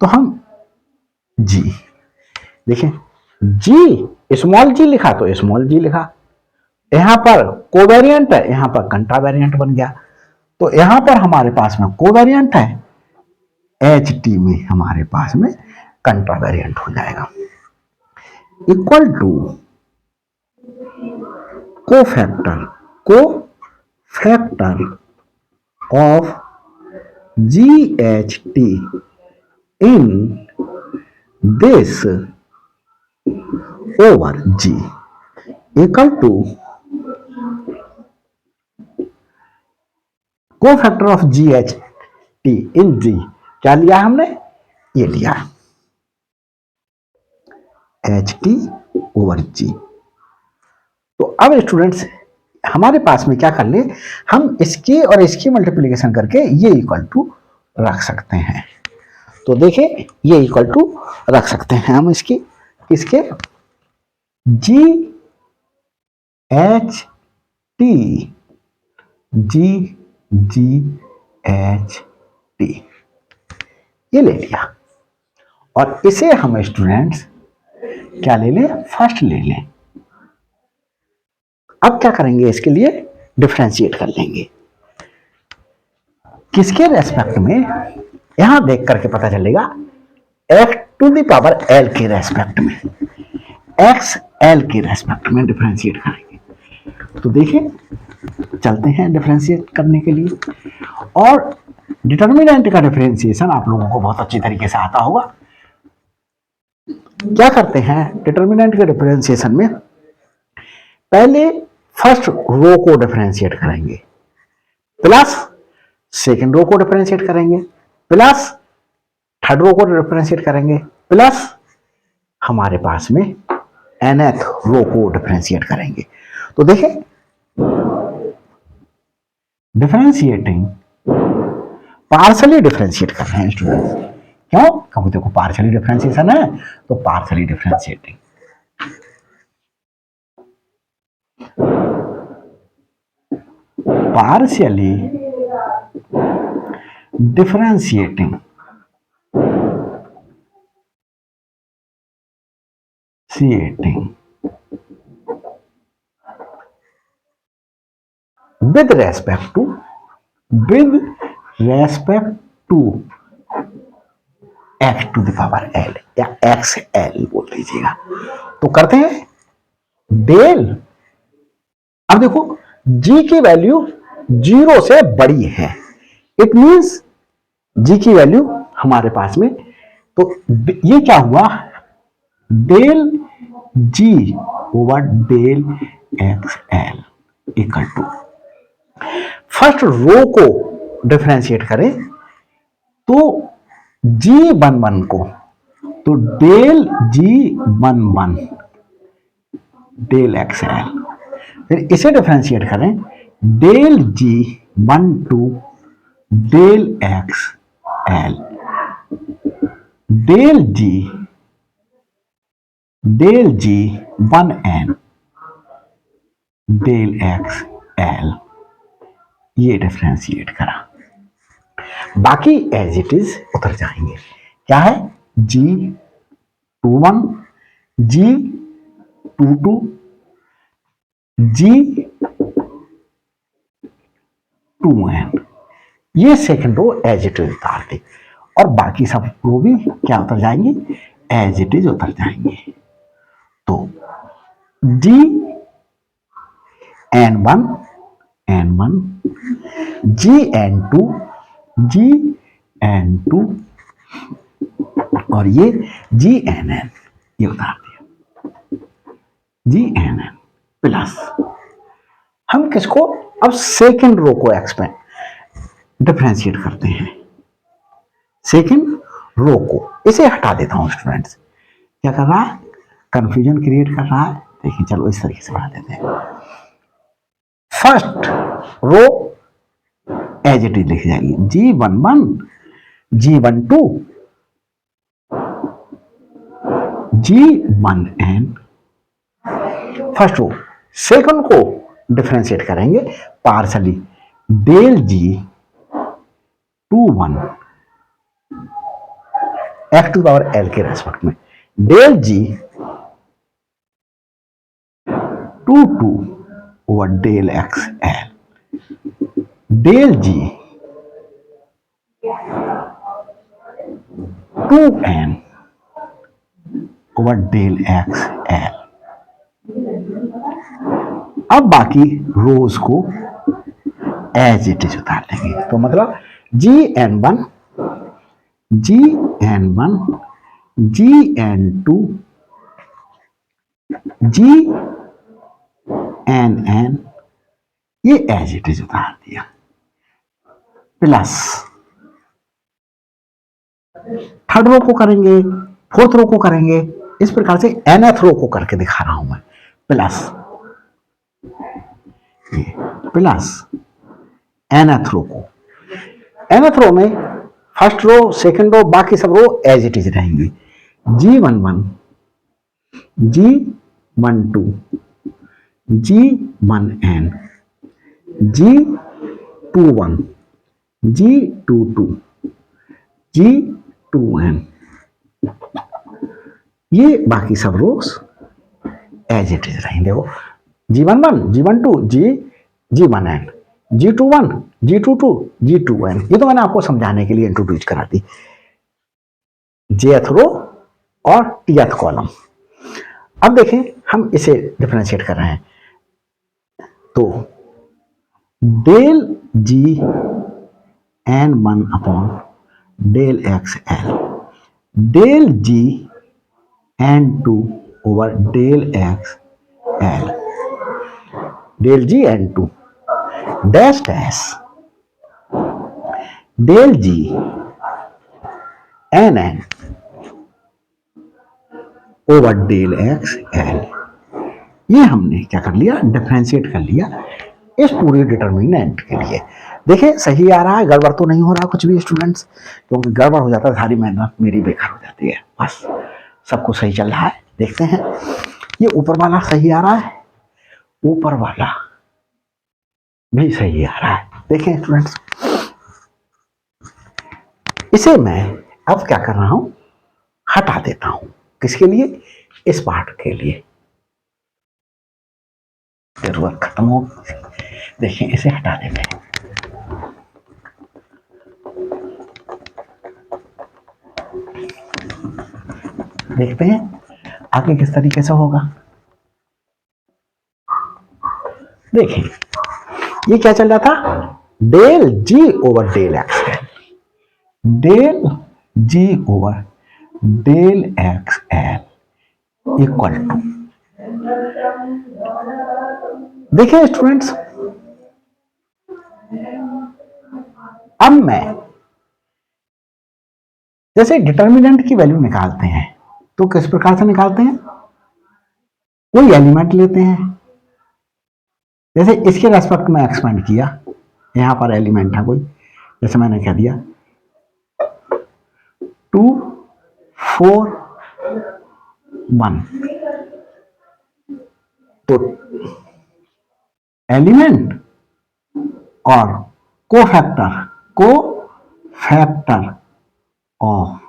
[SPEAKER 1] तो हम G, देखें G स्मॉल g लिखा तो स्मॉल g लिखा, यहां पर कोवेरिएंट है, यहां पर कंट्रावेरिएंट बन गया। तो यहां पर हमारे पास में कोवेरिएंट है, HT में हमारे पास में कंट्रावेरिएंट हो जाएगा, equal to cofactor of GHT in this over G equal to cofactor of GHT in G। क्या लिया हमने, ये लिया HT ओवर G। तो अब स्टूडेंट्स हमारे पास में क्या कर ले, हम इसकी और इसकी मल्टीप्लिकेशन करके ये इक्वल टू रख सकते हैं। तो देखिए ये इक्वल टू रख सकते हैं हम इसके GH टी, जी, जी, एच, टी, ये ले लिया। और इसे हम स्टूडेंट्स क्या ले लें, फर्स्ट ले लें। अब क्या करेंगे, इसके लिए डिफरेंशिएट कर लेंगे। किसके रेस्पेक्ट में, यहां देख करके पता चलेगा, x to the power l के रेस्पेक्ट में, एक्स एल के रेस्पेक्ट में डिफरेंशिएट करेंगे। तो देखिए, चलते हैं डिफरेंशिएट करने के लिए। और डिटर्मिनेंट का डिफरेंशिएशन आप लोगों को बहुत अच्छी तरीके से आता होगा। क्या करते हैं डिटर्मिनेंट के डिफरेंशिएशन में, पहले फर्स्ट रो को डिफरेंशिएट करेंगे, प्लस सेकंड रो को डिफरेंशिएट करेंगे, प्लस थर्ड रो को डिफरेंशिएट करेंगे, प्लस हमारे पास में nth रो को डिफरेंशिएट करेंगे। तो देखें, डिफरेंशिएटिंग, पार्शियली डिफरेंशिएट कर रहे हैं स्टूडेंट्स। क्यों? क्योंकि देखो पार्शियली डिफरेंशिएशन है, तो partially differentiating. Partially differentiating with respect to x to the power l या xl बोल लीजिएगा। तो करते हैं डेल। अब देखो g की वैल्यू 0 से बड़ी है, इट मींस g की वैल्यू हमारे पास में, तो ये क्या हुआ, del g over del xl equal to, first row को डिफरेंशिएट करें तो G11 को, तो डेल G11 डेल XL, फिर इसे डिफरेंशिएट करें del G12 del XL, del G1N del XL, ये डिफरेंशिएट करा। बाकी एज इट इज उतर जाएंगे। क्या है, G21, G22, G2N, ये second row as it is उतार दी, और बाकी सब रो भी क्या उतर जाएंगे, एज इट इज उतर जाएंगे। तो Gn1, Gn2, Gn2 और ये Gnn, ये उतार दिया Gnn प्लस, हम किसको, अब सेकंड रो को एक्सपेंड डिफरेंशिएट करते हैं, सेकंड रो को, इसे हटा देता हूं स्टूडेंट्स। क्या कर रहा है, कंफ्यूजन क्रिएट कर रहा है। देखिए चलो इस तरीके से बढ़ा देते हैं, first row as it is लिखी जाएगी, G11, G12, G1N, first row, second को डिफरेंशिएट करेंगे partially, del G21 x to power l के रेस्पेक्ट में, del G22 over del XL, del G2N over del XL। अब बाकी रोज को एज इट इज उतार लेंगे। तो मतलब Gn1, Gn1, Gn2, Gnn, ये एज इट इज उतार दिया, प्लस थर्ड रो को करेंगे, फोर्थ रो को करेंगे, इस प्रकार से nth रो को करके दिखा रहा हूं मैं, प्लस nth रो को, nth रो में फर्स्ट रो, सेकंड रो, बाकी सब रो एज इट इज रहेंगी, G11, G12, G1N, G21, G22, G2n, ये बाकी सब रोज एज इट इज रहेंगे। देखो G11, G12, G1n, G21, G22, G2n, ये तो मैंने आपको समझाने के लिए इंट्रोड्यूस करा दी। jth रो और tth कॉलम। अब देखें हम इसे डिफरेंशिएट कर रहे हैं, तो del G n1 upon del XL, del G n2 over del XL, del G n2 dash dash del G nn over del XL। ये हमने क्या कर लिया, डिफरेंशिएट कर लिया इस पूरे डिटर्मिनेंट के लिए। देखिए सही आ रहा है, गड़बड़ तो नहीं हो रहा कुछ भी स्टूडेंट्स, क्योंकि गड़बड़ हो जाता है सारी मेहनत मेरी बेकार हो जाती है। बस सब कुछ सही चल रहा है। देखते हैं ये ऊपर वाला सही आ रहा है, ऊपर वाला भी सही आ रहा है। देखें स्टूडेंट्स, इसे मैं अब क्या कर रहा हूं, हटा देता हूं। किसके लिए, इस पार्ट के लिए, जरूरत खत्म हो। देखिए इसे हटा देते हैं। देखते हैं आगे किस तरीके से होगा। देखें ये क्या चल रहा था, del G over del XL, del G over del XL equal to, देखिए स्टूडेंट्स अब मैं जैसे डिटर्मिनेंट की वैल्यू निकालते हैं तो किस प्रकार से निकालते हैं, कोई एलिमेंट लेते हैं, जैसे इसके रेस्पेक्ट में एक्सपेंड किया, यहां पर एलिमेंट है कोई, जैसे मैंने कह दिया 2 4 1, तो एलिमेंट और cofactor of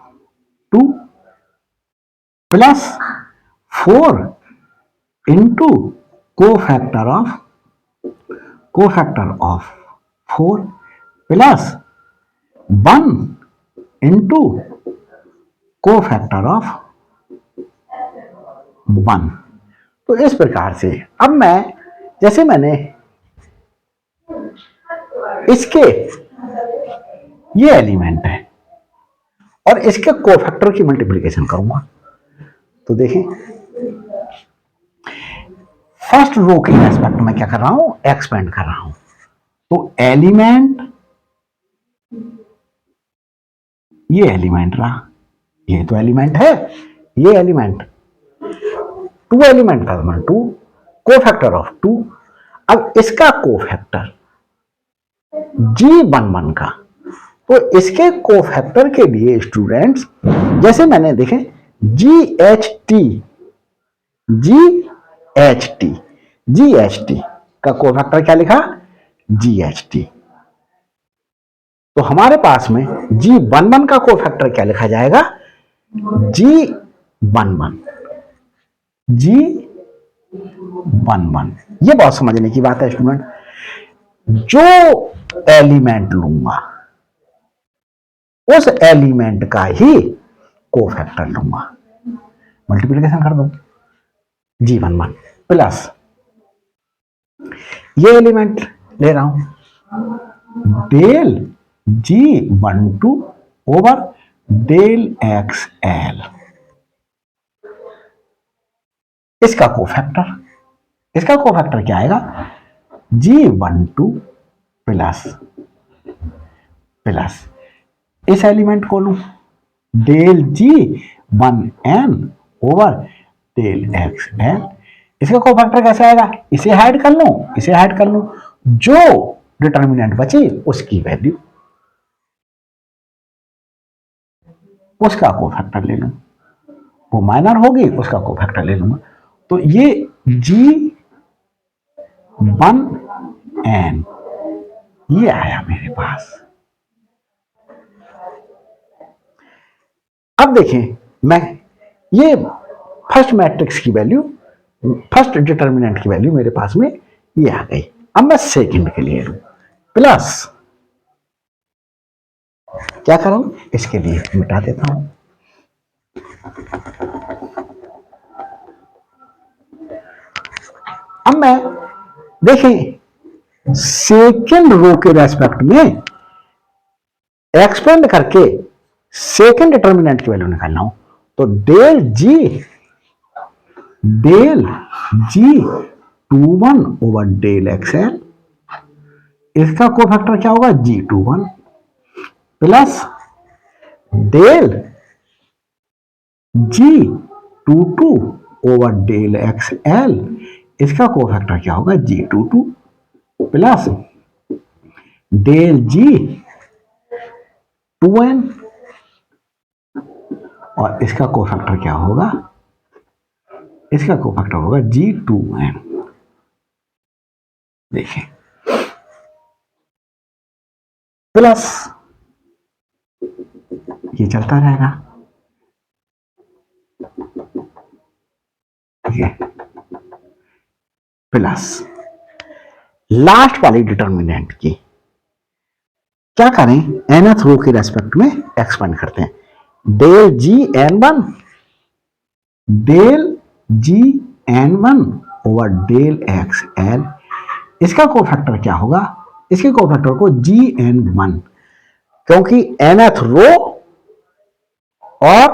[SPEAKER 1] 2 plus 4 into cofactor of 4 plus 1 into cofactor of 1। तो इस प्रकार से अब मैं, जैसे मैंने इसके ये एलिमेंट है और इसके कोफैक्टर की मल्टीप्लिकेशन करूंगा, तो देखें फर्स्ट रो के रेस्पेक्ट में क्या कर रहा हूं, एक्सपेंड कर रहा हूं, तो एलिमेंट, ये एलिमेंट रहा, ये तो एलिमेंट है, ये एलिमेंट 2 एलिमेंट था, 2 कोफैक्टर ऑफ 2। अब इसका कोफैक्टर G11 का, तो इसके कोफैक्टर के लिए स्टूडेंट्स जैसे मैंने देखे GHT का कोफैक्टर क्या लिखा, GHT, तो हमारे पास में G11 का कोफैक्टर क्या लिखा जाएगा, G11। ये बहुत समझने की बात है स्टूडेंट, जो एलिमेंट लूंगा उस एलिमेंट का ही कोफैक्टर लूंगा, मल्टीप्लिकेशन कर दो, G11 प्लस ये एलिमेंट ले रहा हूं del G12 over del XL, इसका कोफैक्टर क्या आएगा, G12 प्लस इस एलिमेंट को लूं del G1n over del XL, इसका कोफैक्टर कैसे आएगा, इसे हाइड कर लूं, जो डिटर्मिनेंट बची उसकी वैल्यू, उसका कोफैक्टर ले लूं, वो माइनर होगी उसका कोफैक्टर ले लूंगा, तो ये G1n ये आया मेरे पास। अब देखें, मैं ये फर्स्ट मैट्रिक्स की वैल्यू, फर्स्ट डिटर्मिनेंट की वैल्यू मेरे पास में ये आ गई। अब मैं सेकंड के लिए लूं, प्लस क्या करूं, इसके लिए मिटा देता हूं। अब मैं देखें सेकंड रो के रेस्पेक्ट में एक्सपेंड करके सेकंड डिटर्मिनेंट की वैल्यू निकालना हो तो del G 21 over del XL, इसका कोफैक्टर क्या होगा G21 plus del G22 over del XL, इसका कोफैक्टर क्या होगा G22 प्लस डेल G2n और इसका कोफैक्टर क्या होगा, इसका कोफैक्टर होगा G2n। देखिए प्लस ये चलता रहेगा, ये प्लस लास्ट वाली डिटर्मिनेंट की क्या करें, nth रो के रेस्पेक्ट में एक्सपेंड करते हैं। Del G N one over del x L, इसका कोफैक्टर क्या होगा, इसके कोफैक्टर को GN1, क्योंकि nth रो और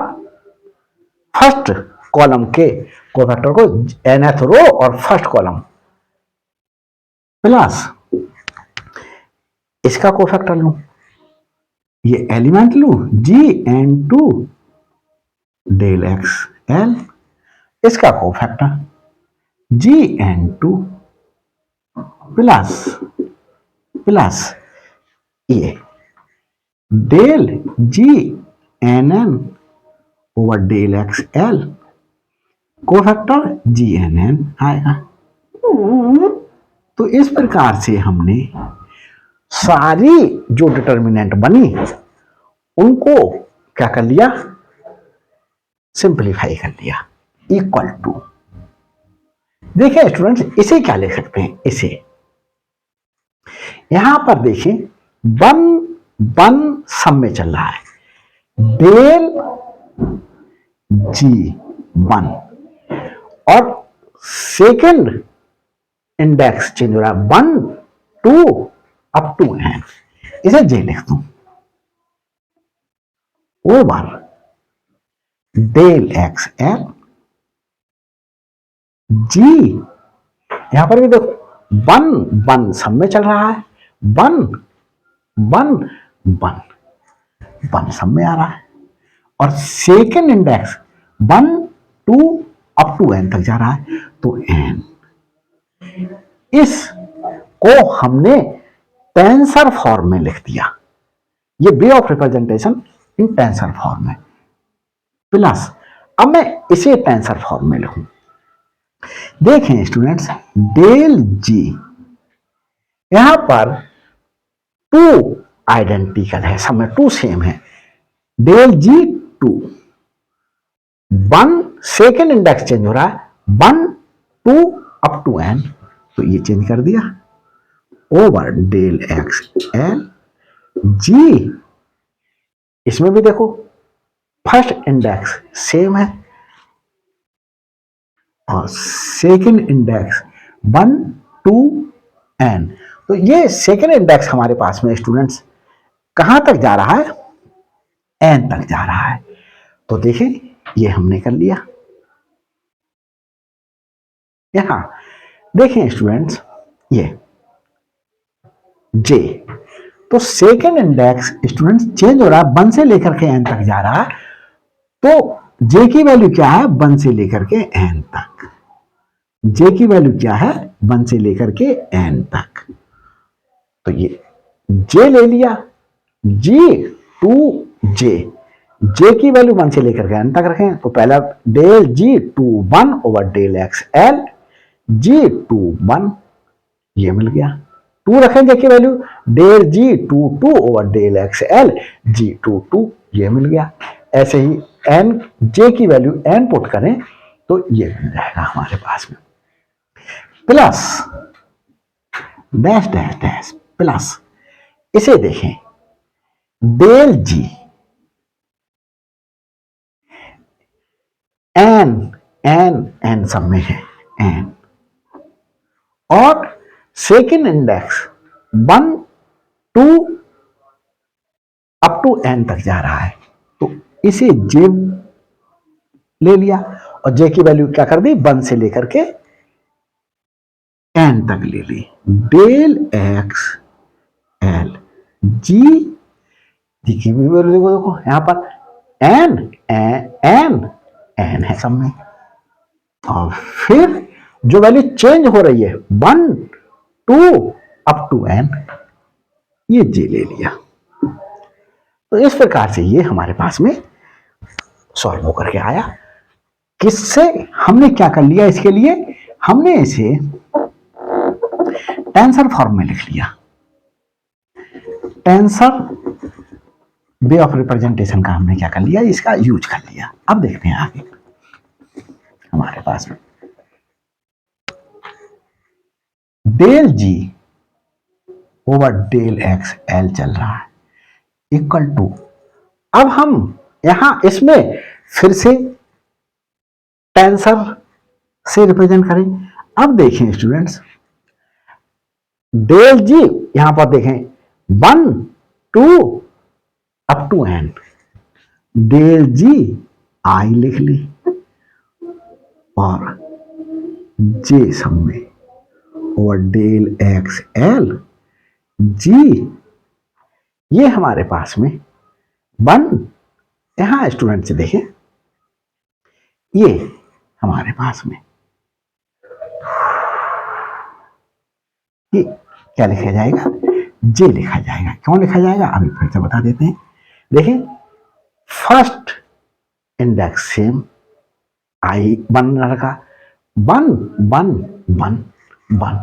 [SPEAKER 1] फर्स्ट कॉलम के कोफैक्टर को nth रो और फर्स्ट कॉलम प्लस इसका कोफैक्टर लूं, ये एलिमेंट लूं GN2 डेल एक्स एल, इसका कोफैक्टर GN2 प्लस ये del GNN over del x l, cofactor GNN आएगा। तो इस प्रकार से हमने सारी जो डिटर्मिनेंट बनी उनको क्या कर लिया, सिंपलीफाई कर लिया, इक्वल टू। देखिए स्टूडेंट्स, इसे क्या लिख सकते हैं, इसे यहां पर देखिए वन सम में चल रहा है, डेल G1 और सेकेंड इंडेक्स चेंज हो रहा है 1 2 अप टू n, इसे J लिख दूं over del x l G, यहां पर भी देखो वन सब में चल रहा है, वन सब में आ रहा है और second index 1 2 up to n तक जा रहा है, तो n, इस को हमने टेंसर फॉर्म में लिख दिया, ये way of representation in tensor form में, प्लस अब मैं इसे टेंसर फॉर्म में लिखूं। देखें स्टूडेंट्स, डेल जी यहां पर 2 आइडेंटिकल है, सब में 2 सेम है, del G2 1 second index change हो रहा है 1 2 अप टू n, तो ये चेंज कर दिया over del x l G, इसमें भी देखो फर्स्ट इंडेक्स सेम है और सेकेंड इंडेक्स 1 2 n, तो ये सेकेंड इंडेक्स हमारे पास में स्टूडेंट्स कहां तक जा रहा है, n तक जा रहा है। तो देखिए ये हमने कर लिया। यहां देखें स्टूडेंट्स, ये J, तो सेकेंड इंडेक्स स्टूडेंट्स चेंज हो रहा है 1 से लेकर के n तक जा रहा है, तो J की वैल्यू क्या है 1 से लेकर के n तक, J की वैल्यू क्या है 1 से लेकर के n तक, तो ये J ले लिया, G2J, J की वैल्यू 1 से लेकर के n तक रखें, तो पहला del G21 over del x l G21, ये मिल गया टू रखें जे की value, del G two two over del x l G two two, ये मिल गया। ऐसे ही एन जे की वैल्यू एन पुट करें तो ये मिल जाएगा हमारे पास में, plus dash dash dash plus, इसे देखें del G n n n सब में है एन, और second index 1 two up to n तक जा रहा है, तो इसे जे ले लिया और जे की वैल्यू क्या कर दी, 1 से लेकर के एन तक ले ली। डेल एक्स एल जी, देखिए देखो यहां पर एन एन एन है सब में, और फिर जो वैल्यू चेंज हो रही है 1 2 अप टू एन, ये जे ले लिया। तो इस प्रकार से ये हमारे पास में सॉल्व होकर के आया। किससे हमने क्या कर लिया, इसके लिए हमने इसे टेंसर फॉर्म में लिख लिया, टेंसर वे ऑफ रिप्रेजेंटेशन का हमने क्या कर लिया, इसका यूज कर लिया। अब देखते हैं आगे हमारे पास में डेल जी ओवर डेल एक्स एल चल रहा है इक्वल टू, अब हम यहां इसमें फिर से टेंसर से रिप्रेजेंट करें। अब देखें स्टूडेंट्स, डेल जी यहां पर देखें 1 2 अप टू एन, डेल जी आई लिख ली और जे सब में और डेल एक्स एल जी, ये हमारे पास में 1, यहां स्टूडेंट से देखें ये हमारे पास में ये क्या लिखा जाएगा, जे लिखा जाएगा। क्यों लिखा जाएगा अभी फिर से बता देते हैं। देखें फर्स्ट इंडेक्स सेम आई 1 रखा, 1 1 1 1,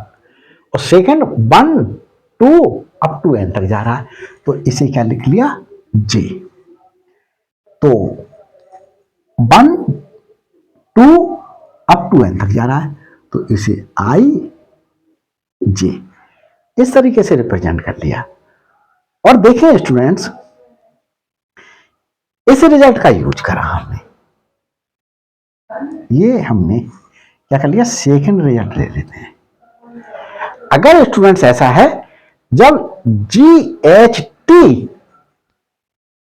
[SPEAKER 1] और सेकेंड 1 2 अप टू एन तक जा रहा है, तो इसे क्या लिख लिया, जे। तो 1 2 अप टू एन तक जा रहा है, तो इसे आई जे इस तरीके से रिप्रेजेंट कर लिया। और देखें स्टूडेंट्स, इस रिजल्ट का यूज करा हमने, ये हमने क्या कर लिया, सेकंड रिजल्ट ले लेते हैं। अगर स्टूडेंट्स ऐसा है जब जी एच टी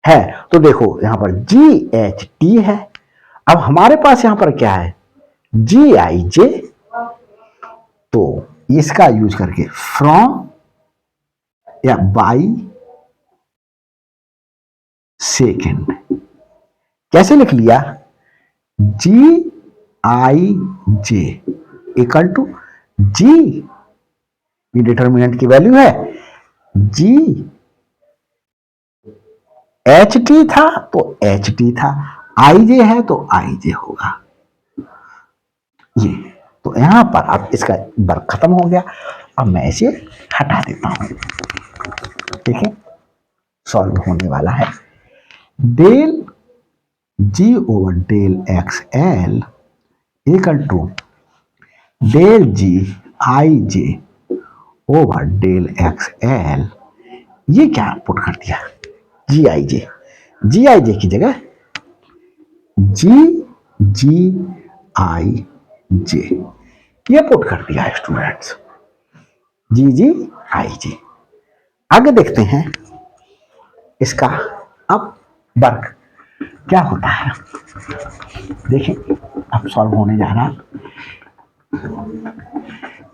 [SPEAKER 1] है, तो देखो यहां पर जी एच टी है, अब हमारे पास यहां पर क्या है, जी आई जे, तो इसका यूज करके फ्रॉम या बाई सेकेंड कैसे लिख लिया, जी आई जे इक्वल टू जी, ये डिटर्मिनेंट की वैल्यू है, जी एच टी था तो एच टी था, आई जे है तो आई जे होगा। ये तो यहां पर अब इसका वर्क खत्म हो गया। अब मैं इसे हटा देता हूं, ठीक है, सॉल्व होने वाला है। Del ji over del x L equal to del ji I J over del x L, ये क्या पुट कर दिया, जी आई जे, जी आई जे की जगह जी जी आई जे, ये पुट कर दिया स्टूडेंट्स, जी जी आई जे। आगे देखते हैं इसका अब वर्क क्या होता है। देखिए अब सॉल्व होने जा रहा,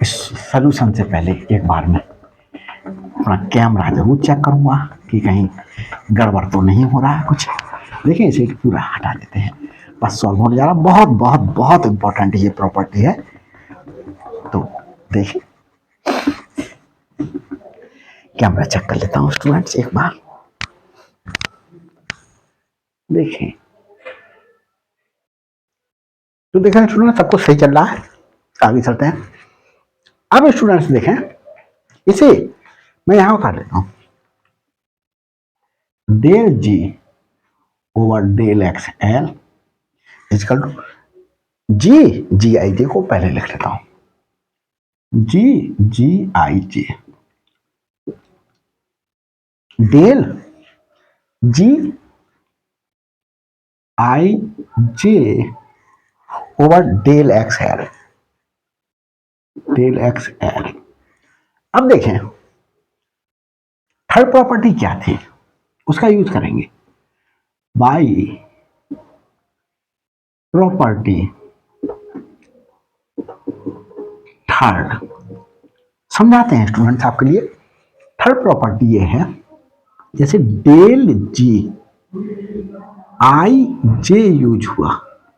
[SPEAKER 1] इस सॉल्यूशन से पहले एक बार मैं अपना कैमरा जरूर चेक करूंगा कि कहीं गड़बड़ तो नहीं हो रहा है कुछ। देखिए इसे पूरा हटा देते हैं, बस सॉल्व होने जा रहा। बहुत बहुत बहुत इंपॉर्टेंट ये प्रॉपर्टी है, तो देखिए कैमरा चेक कर लेता हूं स्टूडेंट्स एक बार। देखें तो देखें स्टूडेंट सब कुछ सही चल रहा है, आगे चलते हैं। अब स्टूडेंट्स देखें इसे मैं यहां उतार लेता हूं, del ji over del x L is equal to G I J को पहले लिख लेता हूं, जी आई जे डेल जी आई जे over del x L, del x L. अब देखें थर्ड प्रॉपर्टी क्या थी, उसका यूज करेंगे, बाई प्रॉपर्टी थर्ड। समझाते हैं स्टूडेंट्स आपके लिए। थर्ड प्रॉपर्टी ये है, जैसे डेल जी आई जे यूज हुआ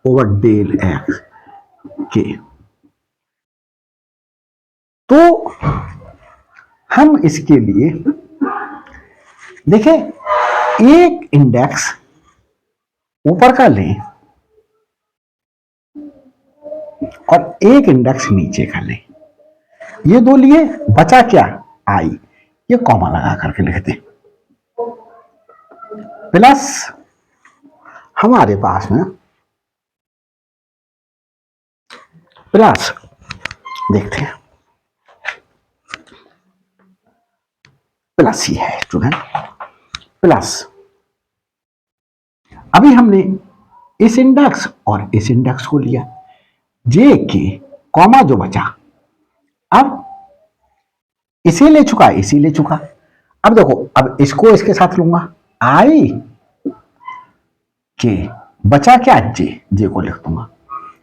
[SPEAKER 1] ओवर डेल एक्स के, तो हम इसके लिए देखें एक इंडेक्स ऊपर का लें और एक इंडेक्स नीचे का लें, ये दो लिए, बचा क्या आई, ये कॉमा लगा करके लिखते, प्लस हमारे पास में प्लस देखते हैं, प्लस ही है स्टूडेंट, प्लस अभी हमने इस इंडेक्स और इस इंडेक्स को लिया, जे के कॉमा जो बचा, अब इसे ले चुका, इसे ले चुका, अब देखो अब इसको इसके साथ लूंगा, आई के बचा क्या, जे को लिख दूंगा,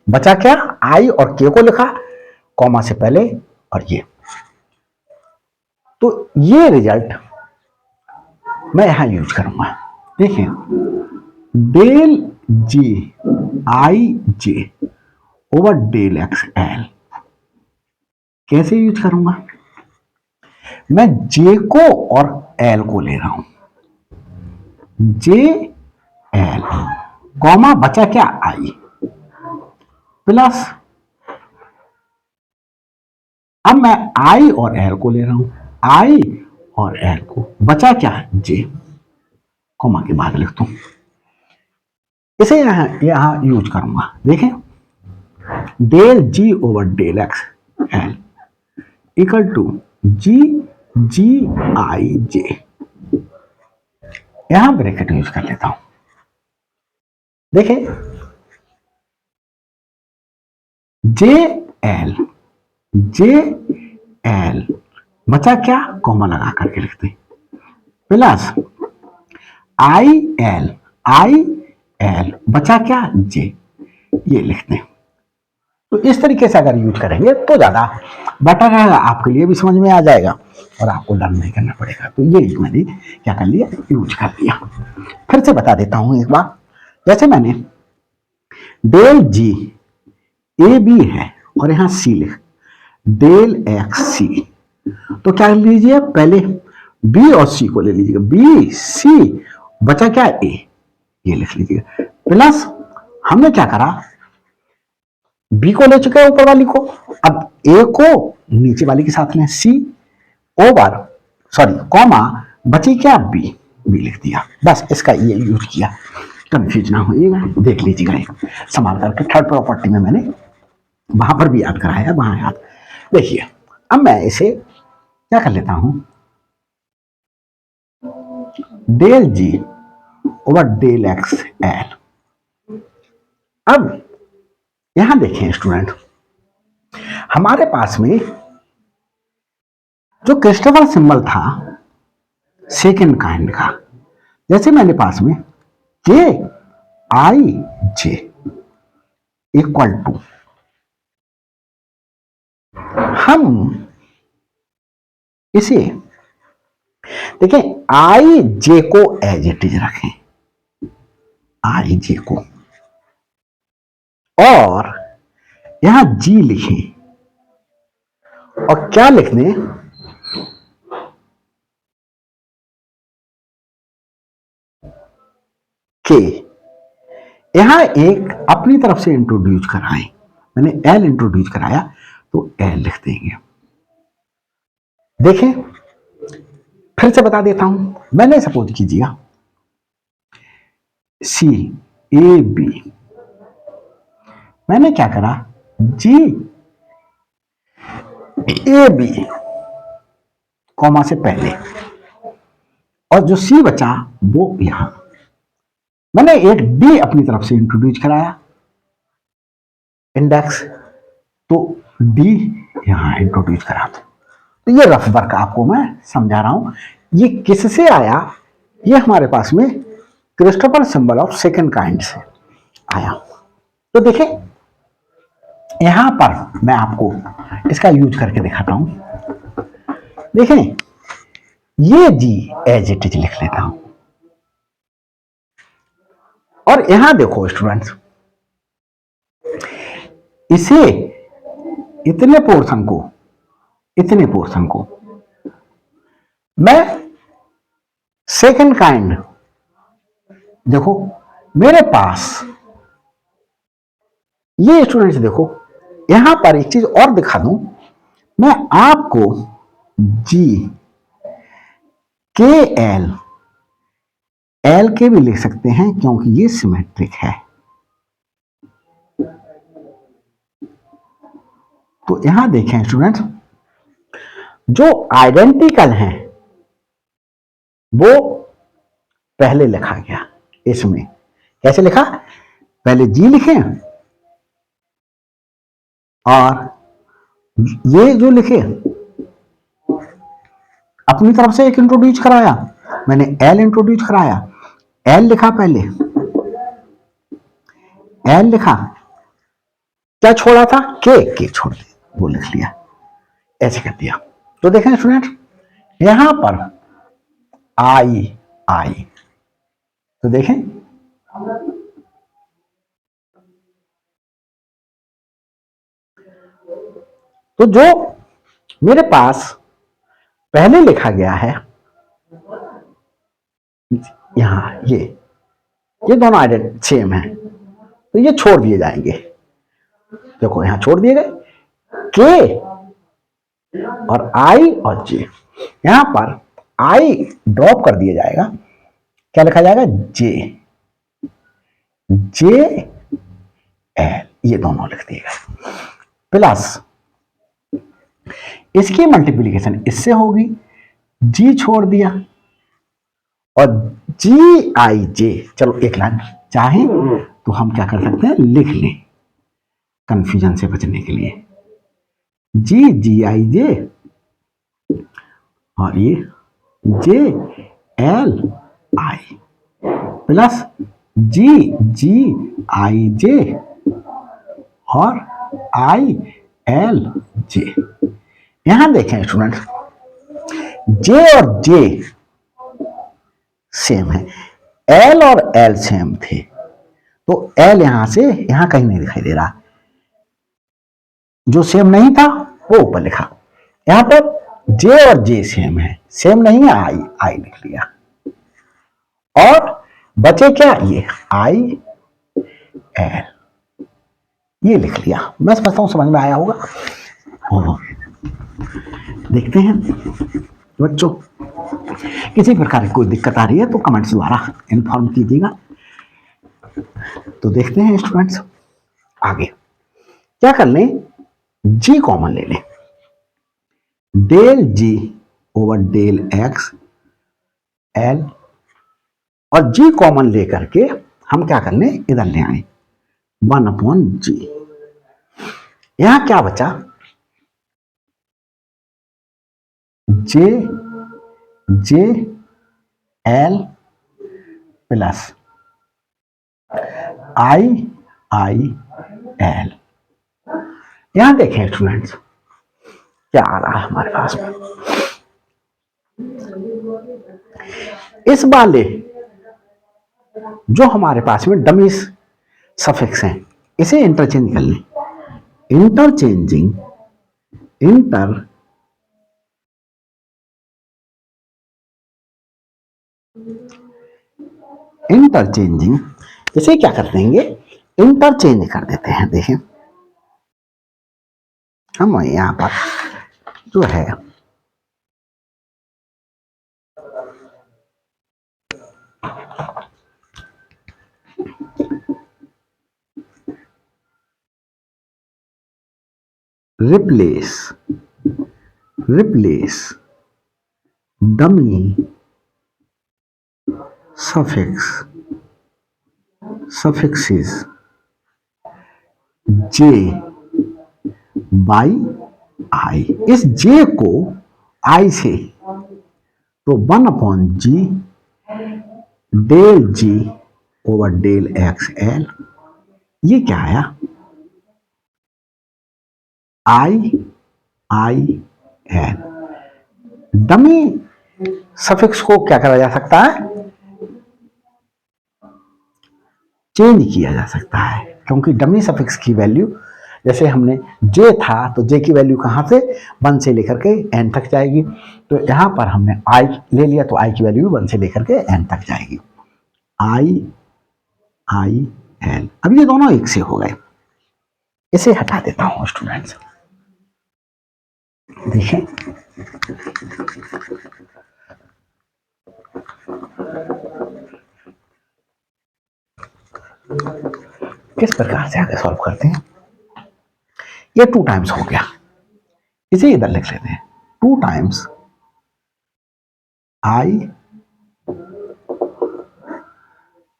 [SPEAKER 1] बचा क्या आई और के को लिखा कॉमा से पहले, और ये तो ये रिजल्ट मैं यहां यूज करूंगा। देखिए डेल जी आई जे ओवर डेल एक्स एल कैसे यूज करूंगा, मैं जे को और एल को ले रहा हूं, जे एल कॉमा बचा क्या आई, प्लस अब मैं आई और एल को ले रहा हूं, आई और एल को बचा क्या जे, कॉमा के बाद लिखता हूं, इसे यहां यूज करूंगा। देखें del ji over del x L equal to G I J, यहां ब्रैकेट यूज कर लेता हूं। देखें जे एल बचा क्या, कॉमा लगा करके लिखते, प्लस आई एल बचा क्या जे, ये लिखते हैं। तो इस तरीके से अगर यूज करेंगे तो ज्यादा बेटर रहेगा, आपके लिए भी समझ में आ जाएगा और आपको लर्न नहीं करना पड़ेगा। तो ये मैंने क्या कर लिया, यूज कर लिया। फिर से बता देता हूं एक बार, जैसे मैंने डेल जी ए बी है और यहां सी लिख, डेल एक्स सी, तो क्या लीजिए पहले बी और सी को ले लीजिएगा, बी सी बचा क्या ए, ये लिख लीजिएगा, प्लस हमने क्या करा, बी को ले चुके हैं ऊपर वाली को, अब ए को नीचे वाली के साथ लें, सी ओवर सॉरी कॉमा बची क्या बी, बी लिख दिया, बस इसका ये यूज किया, कंफ्यूज ना होइएगा, देख लीजिएगा संभाल करके। थर्ड प्रॉपर्टी में मैंने वहां पर भी याद कराया, वहां याद, देखिए अब मैं इसे क्या कर लेता हूं, डेल जी ओवर डेल एक्स एल। अब यहां देखें स्टूडेंट, हमारे पास में जो क्रिस्टोफर सिंबल था सेकेंड काइंड का, जैसे मेरे पास में जे आई जे इक्वल टू, हम इसे देखें आई जे को एज इट इज रखें, आई जे को, और यहां जी लिखें और क्या लिख दें, के, यहां एक अपनी तरफ से इंट्रोड्यूस कराएं, मैंने एल इंट्रोड्यूस कराया तो एल लिख देंगे, देखें, फिर से बता देता हूं। मैंने सपोज कीजिएगा सी ए बी, मैंने क्या करा, जी ए बी कॉमा से पहले, और जो सी बचा वो यहां मैंने एक डी अपनी तरफ से इंट्रोड्यूस कराया इंडेक्स, तो डी यहां इंट्रोड्यूस करा दो। तो ये रफ वर्क आपको मैं समझा रहा हूं। ये किससे आया, ये हमारे पास में Christopher symbol of second kind से आया। तो देखें, यहां पर मैं आपको इसका यूज करके दिखाता हूं। देखें, ये जी एज इट इज लिख लेता हूं, और यहां देखो स्टूडेंट्स, इसे इतने पोर्शन को मैं सेकंड काइंड, देखो मेरे पास ये स्टूडेंट्स, देखो यहां पर एक चीज और दिखा दूं मैं आपको, जी के एल के भी लिख सकते हैं क्योंकि ये सिमेट्रिक है। तो यहां देखें स्टूडेंट्स, जो आइडेंटिकल हैं वो पहले लिखा गया। इसमें कैसे लिखा, पहले जी लिखे और ये जो लिखे अपनी तरफ से एक इंट्रोड्यूस कराया, मैंने एल इंट्रोड्यूस कराया, एल लिखा, पहले एल लिखा, क्या छोड़ा था, के छोड़ दिया, वो लिख लिया, ऐसे कर दिया। तो देखें स्टूडेंट, यहां पर आई, तो देखें तो जो मेरे पास पहले लिखा गया है यहां, ये दोनों आइडेंटिटी सेम है, तो ये छोड़ दिए जाएंगे। देखो यहां छोड़ दिए गए के और आई और जे, यहां पर आई ड्रॉप कर दिया जाएगा, क्या लिखा जाएगा, जे एल, ये दोनों लिख दिए गए, प्लस इसकी मल्टीप्लीकेशन इससे होगी, जी छोड़ दिया और जी आई जे, चलो एक लाइन चाहे तो हम क्या कर सकते हैं, लिख लें कंफ्यूजन से बचने के लिए, जी आई जे और ये जे एल आई प्लस जी आई जे और आई एल जे। यहां देखें स्टूडेंट, जे और जे सेम है, एल और एल सेम थे, तो एल यहां से यहां कहीं नहीं दिखाई दे रहा, जो सेम नहीं था वो ऊपर लिखा, यहां पर जे और जे सेम है, सेम नहीं है, आई लिख लिया, और बचे क्या, ये आई एल, ये लिख लिया। मैं समझता हूं समझ में आया होगा। और देखते हैं बच्चों, किसी प्रकार की कोई दिक्कत आ रही है तो कमेंट्स द्वारा इन्फॉर्म कीजिएगा। तो देखते हैं स्टूडेंट्स, आगे क्या कर लें, जी कॉमन ले लें, डेल जी ओवर डेल एक्स एल, और जी कॉमन लेकर के हम क्या कर लें, इधर ले आए 1/g। यहां क्या बचा, J L plus I L. यहां देखें स्टूडेंट्स, क्या आ रहा है हमारे पास में, इस वाले जो हमारे पास में डमी सफिक्स हैं इसे इंटरचेंज कर लें, इंटरचेंजिंग इसे क्या कर देंगे, इंटरचेंज कर देते हैं। देखें हम यहां पर जो है replace replace dummy suffixes J by I. इस जे को आई से, तो 1/g डेल जी ओवर डेल एक्स एल। ये क्या आया? आई आई एल। डमी सफिक्स को क्या करा जा सकता है? चेंज किया जा सकता है, क्योंकि डमी सफिक्स की वैल्यू, जैसे हमने जे था तो जे की वैल्यू कहां से 1 से लेकर के n तक जाएगी, तो यहां पर हमने i ले लिया तो i की वैल्यू 1 से लेकर के n तक जाएगी। आई आई एल। अब ये दोनों एक से हो गए, इसे हटा देता हूं स्टूडेंट्स। देखिए किस प्रकार से आगे सॉल्व करते हैं। ये 2 टाइम्स हो गया, इसे इधर लिख लेते हैं। 2 times I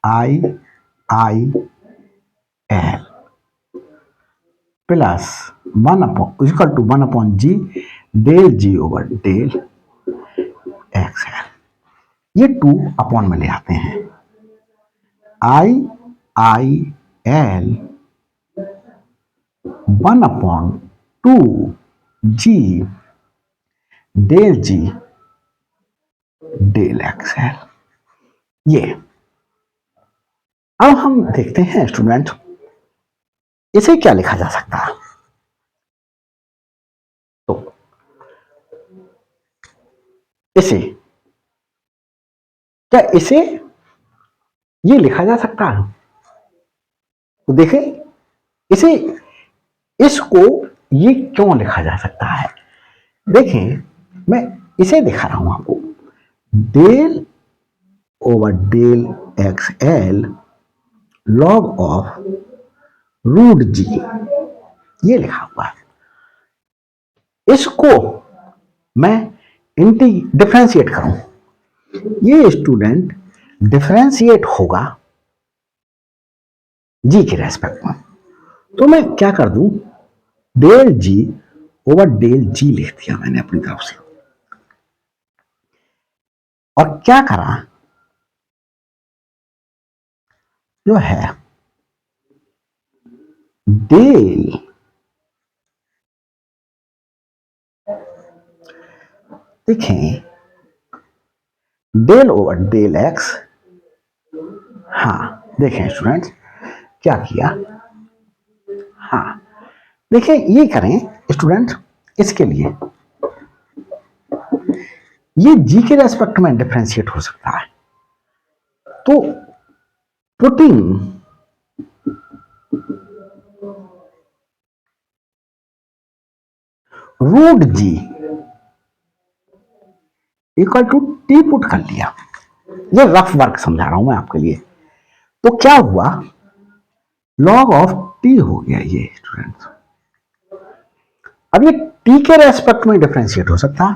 [SPEAKER 1] I I L plus 1/g del ji over del x L. ये 2 अपॉन में ले आते हैं। I I L 1/2g del G del x L. ये अब हम देखते हैं स्टूडेंट, इसे क्या लिखा जा सकता है। तो इसे क्या इसे ये लिखा जा सकता है? तो देखें इसे, इसको ये क्यों लिखा जा सकता है। देखें मैं इसे दिखा रहा हूं आपको। Del over del x L log of root जी, ये लिखा हुआ है। इसको मैं डिफरेंशिएट करूं, ये स्टूडेंट डिफरेंशिएट होगा जी के रेस्पेक्ट में, तो मैं क्या कर दूं, डेल जी ओवर डेल जी लिख दिया मैंने अपनी तरफ से, और क्या करा, जो है डेल देखें डेल ओवर डेल एक्स। हाँ देखें स्टूडेंट्स क्या किया, हाँ देखिए ये करें स्टूडेंट, इसके लिए ये जी के रेस्पेक्ट में डिफरेंशिएट हो सकता है, तो putting root g equal to t put कर लिया। ये रफ वर्क समझा रहा हूं मैं आपके लिए। तो क्या हुआ, लॉग ऑफ टी हो गया ये स्टूडेंट्स। अब ये टी के रेस्पेक्ट में डिफरेंशिएट हो सकता है,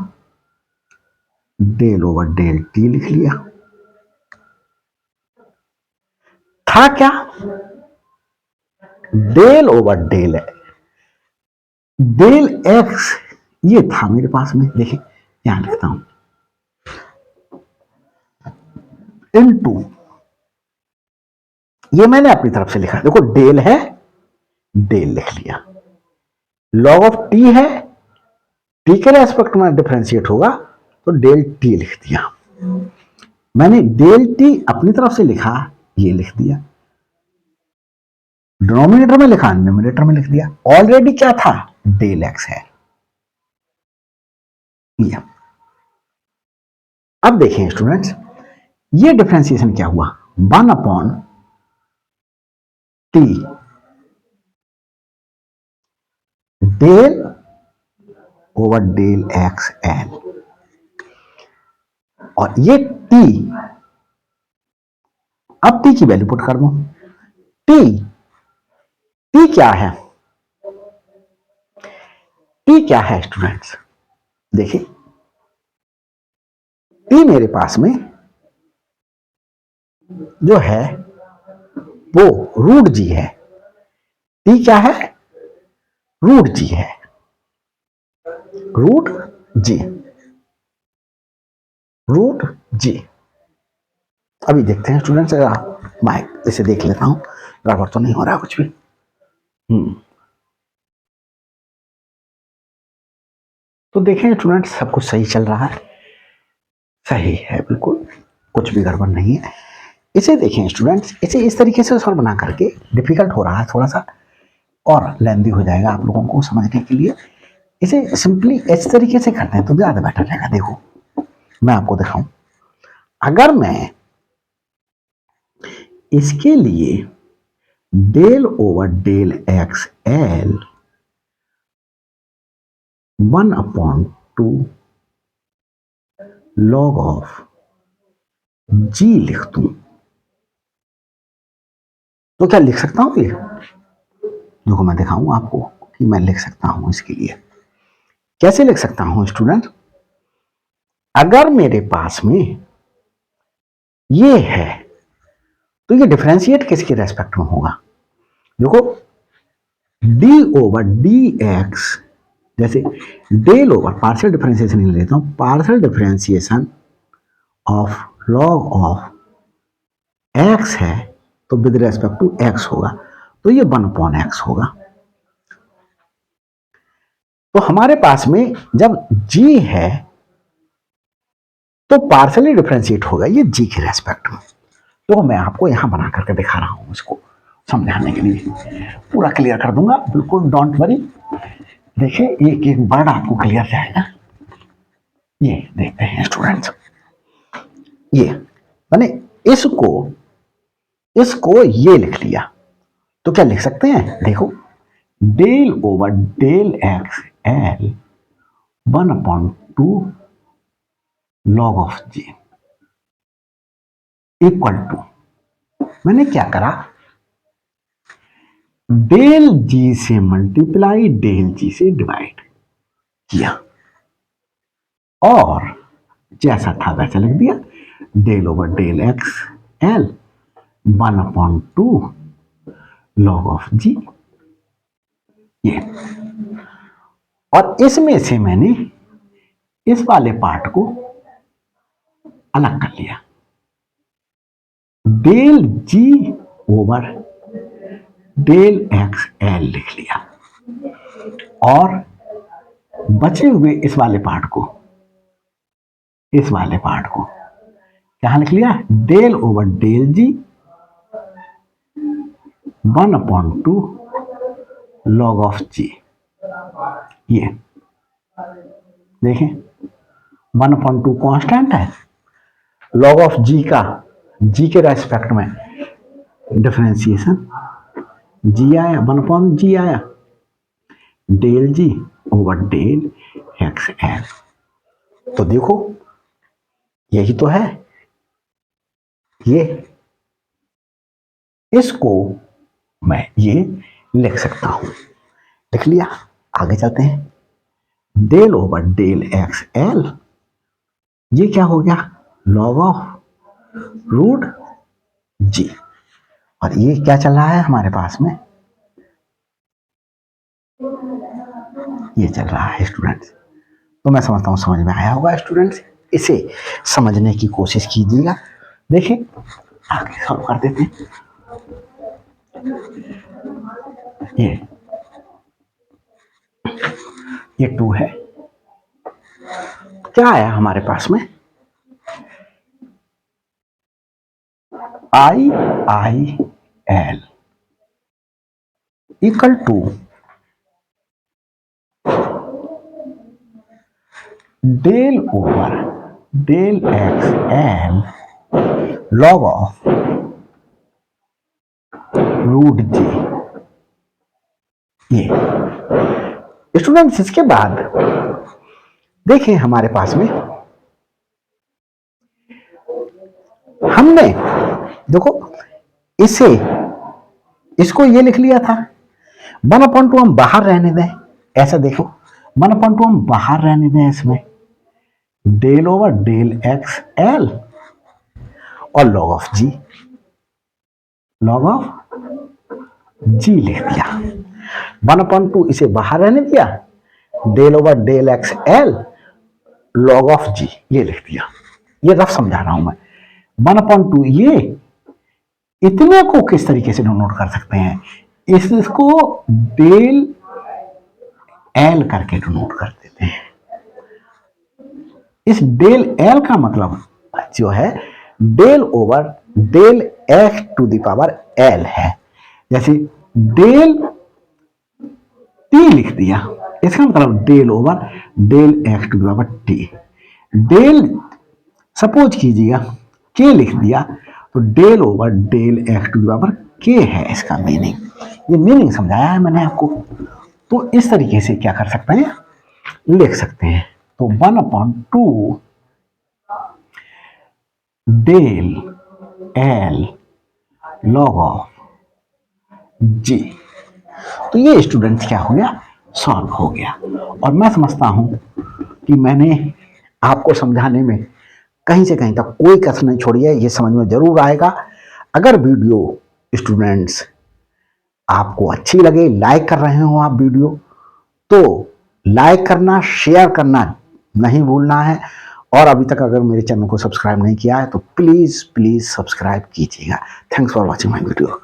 [SPEAKER 1] डेल ओवर डेल टी लिख लिया। था क्या, del over del del x, ये था मेरे पास में, देखिए यहां लिखता हूं, इनटू, ये मैंने अपनी तरफ से लिखा, देखो डेल है, डेल लिख लिया, लॉग ऑफ टी है, टी के रेस्पेक्ट में डिफरेंशिएट होगा तो डेल टी लिख दिया। मैंने डेल टी अपनी तरफ से लिखा, ये लिख दिया, डिनोमिनेटर में लिखा, न्यूमरेटर में लिख दिया। ऑलरेडी क्या था, डेल एक्स है। ये अब देखें स्टूडेंट्स, ये डिफरेंशिएशन क्या हुआ, 1/टी del over del x L, और ये टी, अब टी की वैल्यू पुट कर दो। टी टी क्या है, टी क्या है स्टूडेंट्स? देखिए टी मेरे पास में जो है वो रूट जी है। टी क्या है? रूट जी है, रूट जी, रूट जी। अभी देखते हैं स्टूडेंट्स, मैं इसे देख लेता हूं, गड़बड़ तो नहीं हो रहा कुछ भी। तो देखें स्टूडेंट्स, सब कुछ सही चल रहा है, सही है बिल्कुल, कुछ भी गड़बड़ नहीं है। इसे देखें स्टूडेंट्स, इसे इस तरीके से सॉल्व बना करके, डिफिकल्ट हो रहा है थोड़ा सा और लेंदी हो जाएगा आप लोगों को समझने के लिए, इसे सिंपली इस तरीके से करते हैं तो ज्यादा बेटर रहेगा। देखो मैं आपको दिखाऊं, अगर मैं इसके लिए del over del x L 1/2 log of जी लिख दूं तो क्या लिख सकता हूं? ये देखो मैं दिखाऊं आपको कि मैं लिख सकता हूं। इसके लिए कैसे लिख सकता हूं स्टूडेंट? अगर मेरे पास में ये है तो ये डिफरेंशिएट किसके रेस्पेक्ट में होगा? देखो डी ओवर डी एक्स, जैसे डेल ओवर पार्शियल डिफरेंशिएशन ले लेता हूं, partial differentiation of log of x है तो विद रेस्पेक्ट टू एक्स होगा, तो ये 1/x होगा। तो हमारे पास में जब g है तो पार्शियली डिफरेंशिएट होगा ये g के रेस्पेक्ट में। तो मैं आपको यहां बना करके दिखा रहा हूं, इसको समझाने के लिए पूरा क्लियर कर दूंगा, बिल्कुल डोंट वरी। देखिए एक एक वर्ड आपको क्लियर जाएगा। ये देखते हैं स्टूडेंट्स, ये मैंने इसको इसको ये लिख लिया तो क्या लिख सकते हैं? देखो del over del x L 1/2 log of g equal to, मैंने क्या करा, डेल जी से मल्टीप्लाई डेल जी से डिवाइड किया और जैसा था वैसा लिख दिया, del over del x L 1/2 log of जी। ये और इसमें से मैंने इस वाले पार्ट को अलग कर लिया, डेल जी ओवर डेल एक्स एल लिख लिया और बचे हुए इस वाले पार्ट को क्या लिख लिया, del over del g 1/2 log of जी। ये देखें 1/2 कांस्टेंट है, log ऑफ जी का जी के रेस्पेक्ट में डिफरेंशिएशन जी आया, 1/g आया, डेल जी ओवर डेल एक्स एल। तो देखो यही तो है, ये इसको मैं ये लिख सकता हूं, लिख लिया। आगे चलते हैं, del over del x L, ये क्या हो गया, लॉग ऑफ रूट जी, और ये क्या चल रहा है हमारे पास में, ये चल रहा है स्टूडेंट्स। तो मैं समझता हूं समझ में आया होगा स्टूडेंट्स, इसे समझने की कोशिश कीजिएगा। देखिए आगे सॉल्व कर देते हैं। ये 2 है, क्या आया हमारे पास में, I I L equal to del over del x L log of root जी। ये स्टूडेंट्स इसके बाद देखें हमारे पास में हमने देखो इसको ये लिख लिया था 1/2 हम बाहर रहने दें, ऐसा देखो 1/2 हम बाहर रहने दें इसमें, del over del x L और log of g, log of जी लिख दिया। 1/2 इसे बाहर रहने दिया, del over del x L log of जी ये लिख दिया। ये रफ समझा रहा हूं मैं। 1/2 ये इतने को किस तरीके से नोट कर सकते हैं, इसको डेल एल करके नोट कर देते हैं। इस डेल एल का मतलब जो है del over del x to the power l है। जैसे डेल टी लिख दिया, इसका मतलब del over del x to the power t. Del suppose कीजिएगा के लिख दिया, तो del over del x to the power k है इसका मीनिंग। ये मीनिंग समझाया है मैंने आपको। तो इस तरीके से क्या कर सकते हैं, लिख सकते हैं। तो 1/2 डेल एल लॉग ऑफ जी। तो ये स्टूडेंट क्या हो गया, सॉल्व हो गया। और मैं समझता हूं कि मैंने आपको समझाने में कहीं से कहीं तक कोई कसर नहीं छोड़ी है, ये समझ में जरूर आएगा। अगर वीडियो स्टूडेंट्स आपको अच्छी लगे, लाइक कर रहे हो आप वीडियो, तो लाइक करना, शेयर करना नहीं भूलना है। और अभी तक अगर मेरे चैनल को सब्सक्राइब नहीं किया है तो प्लीज प्लीज सब्सक्राइब कीजिएगा। Thanks for watching my video.